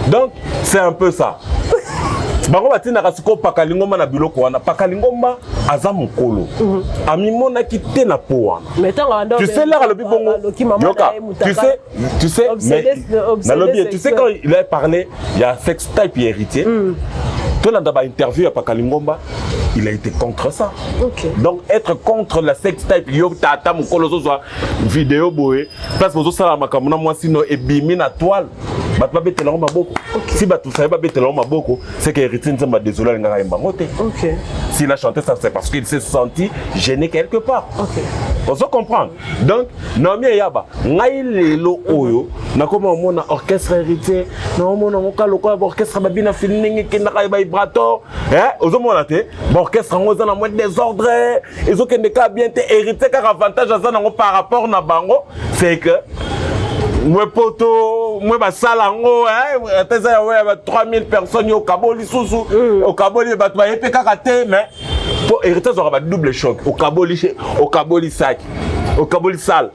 Donc c'est un peu ça. Bango batina kasiko Pakalingoma na biloko wana Pakalingoma aza mokolo amimona kité na po wana tu sais là le bibongo yoka tu sais mais dans le bien tu sais quand il a parlé il y a sex type héritier tout dans ba interview à Pakalingoma il a été contre ça. Donc être contre la sex type yo tata mokolo zo vidéo boé parce que ça la makamuna moi sinon et bimi na toile bato babetela maboko. Si bato savait babetela maboko, c'est que Héritier Nzemba désolé ngaka mbangote. OK. S'il a chanté ça, c'est parce qu'il s'est senti gêné quelque part. OK. On se comprend. Donc, Naomi Yaba, ngai lelo oyo, na comment mon orchestre Héritier, na mon orchestre babina feeling qui na kaiba vibrato, ozomona te, orchestre ngoza na moins désordre, ils ont que des cas bien te Héritier car avantage à ça par rapport na bango, c'est que moi poto, moi basalango, teza ya 3000 personnes au Kaboli sousou, au Kaboli ba to yepe kakate mais pour Héritier aura ba double choc au Kaboli sac, au Kaboli sale.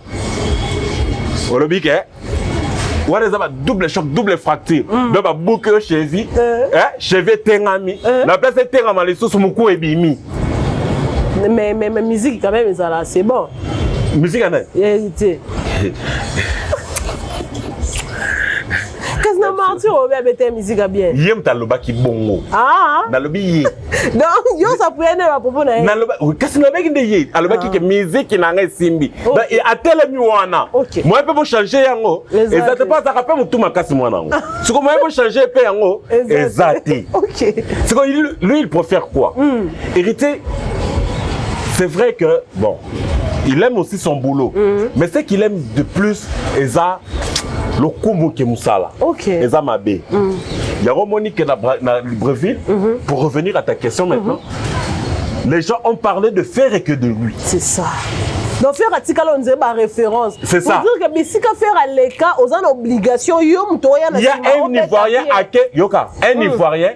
Au lobby que ouais les a double choc, double fracture. Donc ba bouke cheville, cheville tengami. La place est tengama les sous muku ebimi. Mais musique quand même ça là, c'est bon. Musique en est. Héritier. Qu'est-ce que Martin Robert mettait musique à bien? Yem taloba ki bongo. Ah. Nalobi ye. Donc yo ça pouvait ne pas propos na. Naloba qu'est-ce que nalobi de ye? Aloba ki musique na ngai simbi. Donc a telemi wana. Moi peut changer yango. Exactement pas ça rappelle mutu makasi mwana ngo. Ce que moi peut changer pe yango. Exact. OK. C'est que lui il préfère quoi? Héritier. C'est vrai que bon, il aime aussi son boulot. Mais ce qu'il aime de plus eza le Kumu qui Moussala. OK. Eza Mabé. Il y a Romonique na Libreville. Pour revenir à ta question maintenant. Les gens ont parlé de faire et que de lui. C'est ça. Donc faire atikala on dirait ma référence. C'est ça. Pour dire que bisika faire à l'écart aux en obligation yo mutoya na. Il y a un Ivoirien à Yoka, un Ivoirien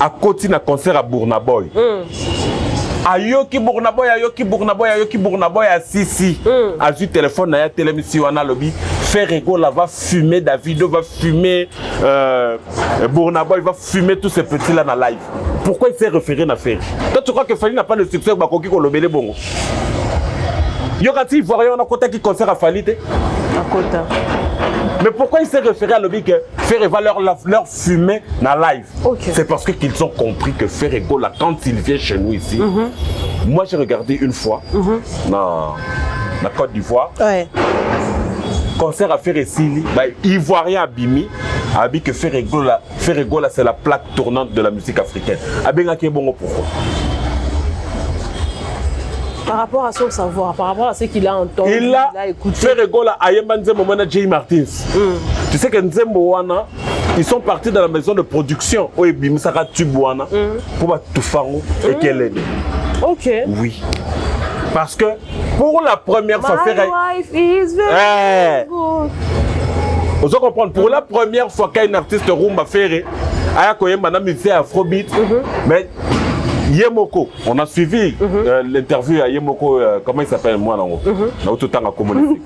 à côté d'un concert à Bournaboy. Ayoki Bournaboy, ayoki Bournaboy, ayoki Bournaboy à Sisi. A du téléphone na ya télémisi wana lobby. Ferrego là va fumer, Davido va fumer, Bournaboy va fumer tous ces petits là dans live. Pourquoi il s'est référé à faire? Toi tu crois que Fali n'a pas le succès Bakoki Kolobele Bongo? Yokati Ivoirien on a côté qui concert à Fali te? À côté. Mais pourquoi il s'est référé à l'objet que Ferrego va leur fumer dans live? C'est parce qu'ils ont compris que Ferrego là quand il vient chez nous ici, moi j'ai regardé une fois dans la Côte d'Ivoire. Ouais. Concert à Ferressili, bah, Ivoirien Abimi, Abi que Ferrego là c'est la plaque tournante de la musique africaine. Abenga qui est bon pourquoi? Par rapport à son savoir, par rapport à ce qu'il a entendu, il a écouté. Ferrego là, Ayemba Nzembo Mona Jay Martins. Tu sais que Nzembo Wana, ils sont partis dans la maison de production au Ebimisaka Tubuana pour tout faire et qu'elle est. OK. Oui. Parce que pour la première fois, vous comprenez, pour la première fois qu'un artiste rumba ferré, Aya Koyemba na musicien afrobeat, mais Yemoko, on a suivi l'interview à Yemoko, comment il s'appelle moi non? On a tout le temps à communiquer.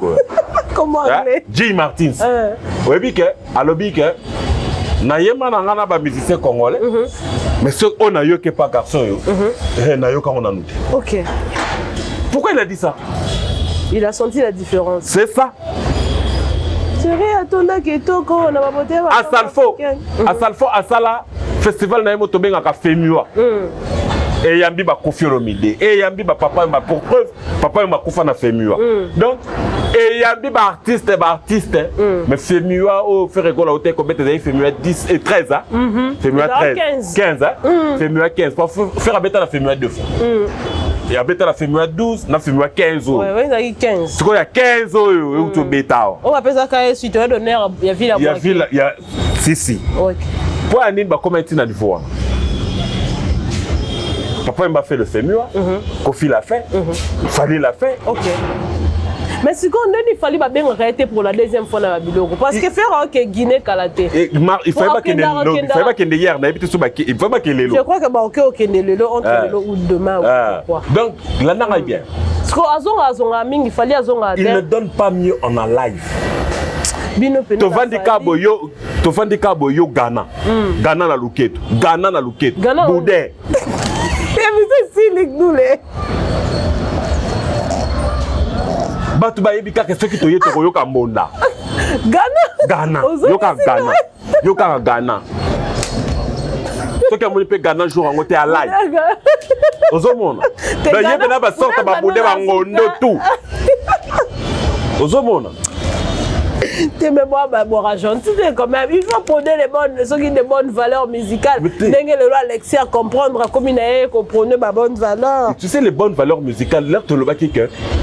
Comment Jay Martins. Oui, que à l'objet que na yema na ngana ba musicien congolais, mais ce on a eu que pas garçon yo, na yo quand on a noté. OK. Pourquoi il a dit ça? Il a senti la différence. C'est ça. À Sala, festival na yemo tobenga ka Femua. Et yambi ba Koffi Olomide. Et yambi ba papa ma pour preuve, papa m'a kufa na Femua. Donc et yambi ba artiste, mais Femua au Ferrego la hôtel combien de Femua 10 et 13 hein. Femua 13, 15 hein. Femua 15 pour faire abeta la Femua 2 fois. Et après, la Femua 12, la Femua 15 ans. Oui, il y a 15. C'est quoi, il y a 15 ans, où tu bêta. On appelle ça quand il y a d'honneur, il y a ville à boire. Il y a si. Pour un nid, comment tu as dit voir? Papa m'a fait le Femua, Kofi l'a fait, Fali l'a fait. OK. Mais ce qu'on a dit, il fallait bien arrêter pour la deuxième fois dans la vidéo. Parce que faire un Guinée Kalaté. Il ne fallait pas qu'il y ait hier, il faut pas qu'il y ait je crois que OK, entre le ou demain. Donc, là, on a bien. Il fallait il ne donne pas mieux en a live. Tovandi Kabo yo Ghana. Ghana na Luketo. Ghana na Luketo. Boudin. C'est si nous les. Batu ba yebi kaka soki to yeto yoka monda. Ghana. Yoka Ghana. Soki amoni pe Ghana jour en côté à live. Ozomona. Ba yebe na ba sorta ba boudin ba ngondo tout. Ozomona. Tu me vois, bon, gentil quand même. Il faut prôner des bonnes valeurs musicales. N'engagez le Alexis à comprendre comme il a compris ma bonne valeur. Tu sais, les bonnes valeurs musicales, là,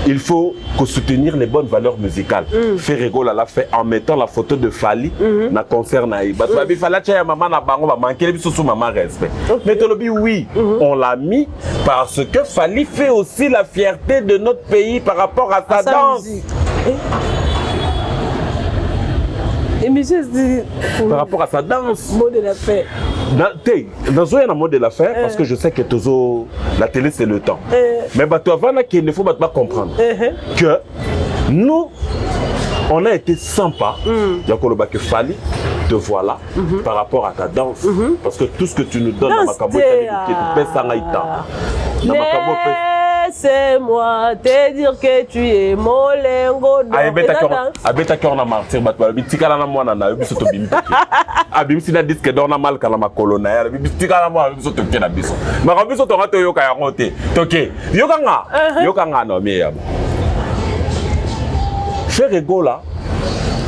il faut soutenir les bonnes valeurs musicales. Ferrego l'a fait en mettant la photo de Fali dans le concert. Il fallait que maman n'a pas manqué le maman respect. Mais oui, on l'a mis parce que Fali fait aussi la fierté de notre pays par rapport à sa danse. Et monsieur, par rapport à sa danse. Mot de la fête. Dans un mot de la fête, parce que je sais que la télé c'est le temps. Mais avant, il ne faut pas comprendre que nous, on a été sympa. Yakoloba que Fali, te voilà par rapport à ta danse. Parce que tout ce que tu nous donnes dans ma laisse-moi te dire que tu es mon lingot. Abeta qui on a martyr, bitikala na mwana na biso to bimbi. Abimsi na disque d'or na mal kala makolona. Bitikala na biso to kena biso. Ma biso to rato yoka ya ngote. Toke. Yokanga no me yabo. Ferrego là.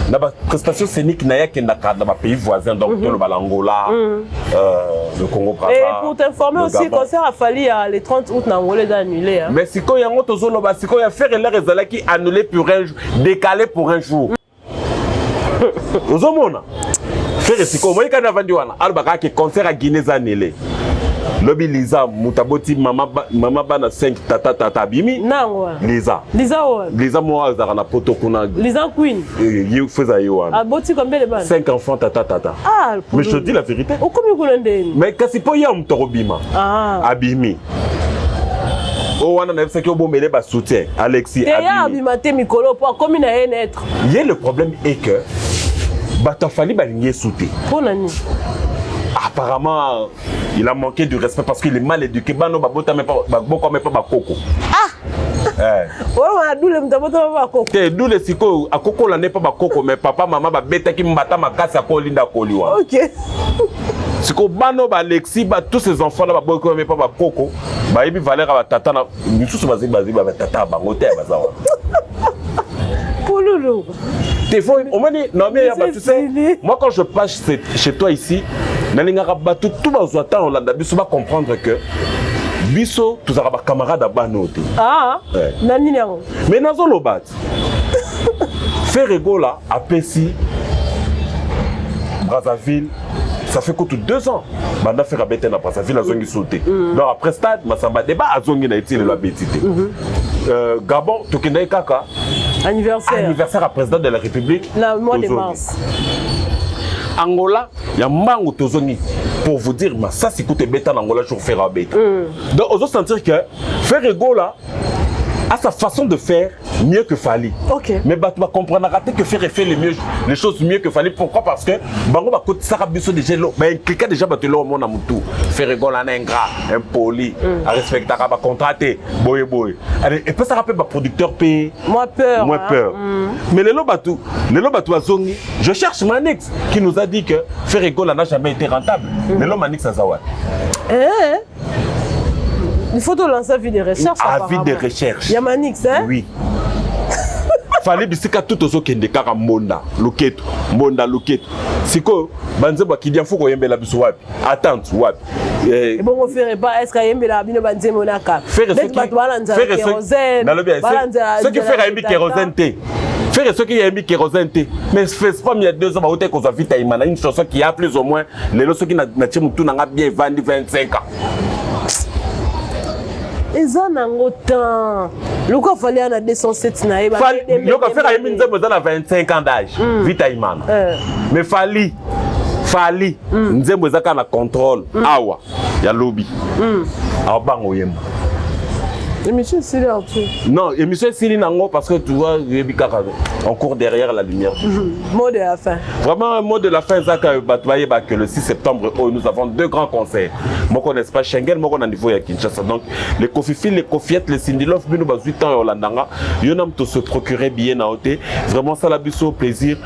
Dans la prestation scénique, il y a dans les pays voisins, donc l'Angola, le Congo-Brazzaville. Et pour t'informer aussi, le concert a fallu le 30 août, Nangolais d'annuler. Mais si il y a un autre zone, si il y a fait les qui annulé pour un jour, décalé pour un jour. Vous avez fait si il y a vendu un concert à Guinée annulé. Lobi Lisa mutaboti mama bana 5 tata bimi Lisa moi na poto kuna Lisa Queen you faisait yoan aboti combien de bana 5 enfants tata mais je te dis la vérité o komi kolende mais kasi po ya mtorobima abimi o wana na fsaki obombele ba soutien Alexis abima te mikolo po komi na être le problème est que bata fali balingi souté pour nani. Apparemment, il a manqué du respect parce qu'il est mal éduqué. Bano babota mais pas bakoko mais pas bakoko. On a doule mtabota bakoko. Te doule siko akoko la n'est pas bakoko mais papa maman ba beta ki mbata makasa ko linda koliwa. OK. Siko bano ba Alexis ba tous ces enfants là ba boko mais pas bakoko. Ba yebi Valère ba tata na misusu bazi ba tata ba ngote bazawa. Pouloulou. On m'a dit, non mais tu sais, moi quand je passe chez toi ici, tout on va comprendre que biso, tous les camarades à Banote. Mais dans le bat, Ferrego là, à Pessi, Brazzaville, ça fait que 2 ans. Maintenant, faire à Bété dans Brazzaville, à Zongi sauté. Donc après stade, Massamba débat à Zongi na été la bétité. Gabon, Tokenda Kaka. Anniversaire à président de la République. Le mois de mars. Angola, il y a Mango Tozoni. Pour vous dire, ça c'est côté bêta en Angola, je vais faire un bêta. Donc, on doit sentir que Ferrego là a sa façon de faire mieux que Fali. Mais tu vas comprendre que Ferré fait les choses mieux que Fali. Pourquoi? Parce que Bango va côté Sarabiso déjà là, ben quelqu'un déjà battu là au monde à Moutou. Ferrego là un ingrat, impoli, à respecter, à contrater, boy. Et puis ça rappelle ma producteur paye. Moins peur. Mais les lobatou à Zongi, je cherche Manix qui nous a dit que Ferrego là n'a jamais été rentable. Mais l'homme Manix à Zawad. Il faut te lancer à vie de recherche. À vie de recherche. Yamanix, hein? Oui. Fallait bisika tout aux autres qui déclarent Monda, Loketo. Siko, Banzeba qui dit faut qu'on yembe la biso wapi. Attente, wapi. Et bon, on ferait pas, est-ce qu'il y a yembe la bino banze monaka? Faire ce qui fait un kérosène thé. Faire ce qui a mis kérosène thé. Mais fais pas il y a 2 ans, on a qu'on a vite à Imana, une chanson qui a plus ou moins, les lots qui n'a bien vendu 25 ans. Ils en ont autant. Le quoi fallait en a 207 naïs. Le quoi faire à Yémin Zemozan à 25 ans d'âge. Vite à Iman. Mais Fali. Nzemozan a contrôle. Awa. Ya lobby. Awa bango yema. Émission Sili en tout. Non, émission Sili Nango parce que tu vois, on court derrière la lumière. Mot de la fin. Vraiment un mot de la fin, que le 6 septembre, nous avons 2 grands concerts. Moi, je ne connais pas Schengen, moi, je suis niveau à Kinshasa. Donc, les Kofifil, les Kofiettes, les Sindilov, nous avons 8 ans à Hollanda. Nous avons se procurer bien à côté. Vraiment, ça l'a au plaisir.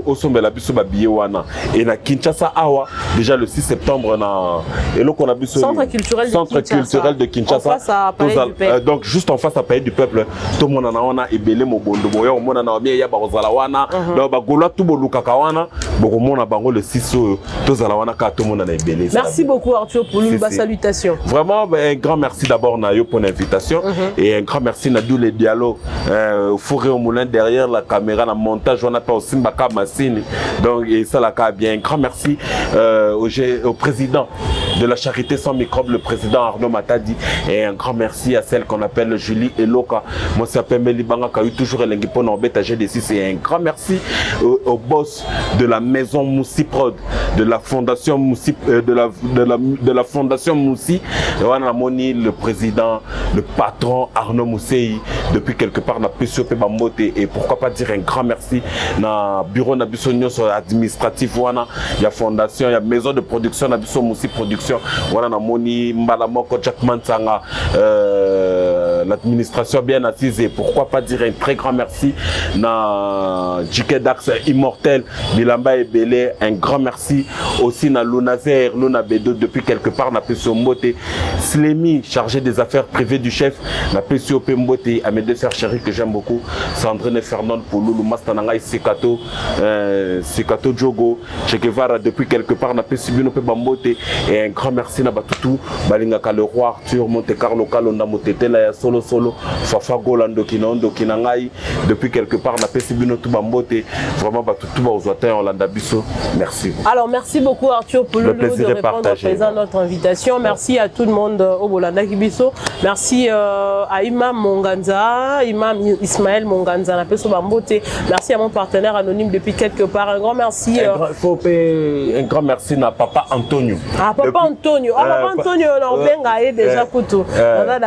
osombela biso ba billet wana et na Kinshasa awa déjà le 6 septembre na eloko na biso Centre culturel de Kinshasa en face à Palais du Peuple. donc juste en face à Palais du Peuple tout monde na wana ebele mobondo boya omona na bien ya ba kozala wana donc ba golo tout bolukaka wana bokomona bango le 6 tozala wana ka tout monde na ebele. Merci beaucoup Arthur pour une salutation. Vraiment un grand merci d'abord na yo pour l'invitation et un grand merci na tous les dialogues au four et au moulin derrière la caméra na montage on a pas aussi Mbaka Massini donc et ça la bien un grand merci au président de la charité sans microbes le président Arnaud Matadi et un grand merci à celle qu'on appelle Julie Eloka moi c'est Pemeli Banga qui a eu toujours l'engi pour nous bétager des six et un grand merci au boss de la maison Moussi Prod de la fondation Moussi de la fondation Moussi Wana Moni le président le patron Arnaud Moussei depuis quelque part na PCOP Bambote et pourquoi pas dire un grand merci na bureau na biso nyonso administratif wana ya fondation ya maison de production na biso Moussi production wana na moni mbala moko Jack Mansanga l'administration bien assise et pourquoi pas dire un très grand merci na JK Dax immortel Bilamba et Belé un grand merci aussi na Lunazer Luna Bedo depuis quelque part na PCO Mbote Slemi chargé des affaires privées du chef na PCOP Mbote à mes deux sœurs chéries que j'aime beaucoup Sandrine Fernand Pouloulou Mastananga Sikato Sikato Djogo Che Guevara depuis quelque part na PCO Bambote et un grand merci na Batutu Balingaka le roi Arthur Monte Carlo Kalonda Motetela ya Solo Fafa Golando Kinondo Kinangai depuis quelque part na PCO Bambote vraiment Batutu Baozotin Orlando Bisso merci. Alors merci beaucoup Arthur Pouloulou de répondre à présent notre invitation. Merci à tout le monde au Bolanda Kibiso. Merci à Imam Monganza, Imam Ismaël Monganza, merci à mon partenaire anonyme depuis quelque part. Un grand merci. Un grand merci à Papa Antonio. Ah, Papa Antonio. Papa Antonio, on a déjà coutu. On a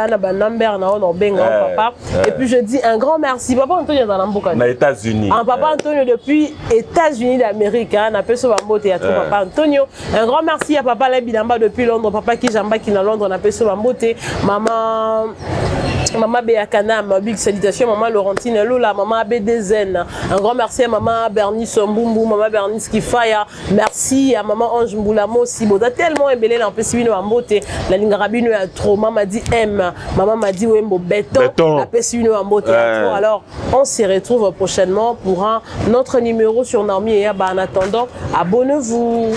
number, papa. Et puis je dis un grand merci. Papa Antonio dans l'Amboka. Aux États-Unis. Papa Antonio depuis États-Unis d'Amérique. On a fait Papa Antonio. Un grand merci à Papa Lebidamba depuis Londres. Papa Kijamba qui est à Londres. On a fait Maman. Maman Béakana, ma big salutation, maman Laurentine Lola, maman ABDZN. Un grand merci à maman Bernice Mbumbu, maman Bernice Kifaya. Merci à maman Ange Mboulamo Siboda. Tellement embellé dans le Pessibino en beauté. La ligne rabino a trop. Maman m'a dit M. Maman m'a dit Wembo béton. La Pessibino en beauté a trop. Alors, on se retrouve prochainement pour un autre numéro sur Normi et Yaba. En attendant, abonnez-vous.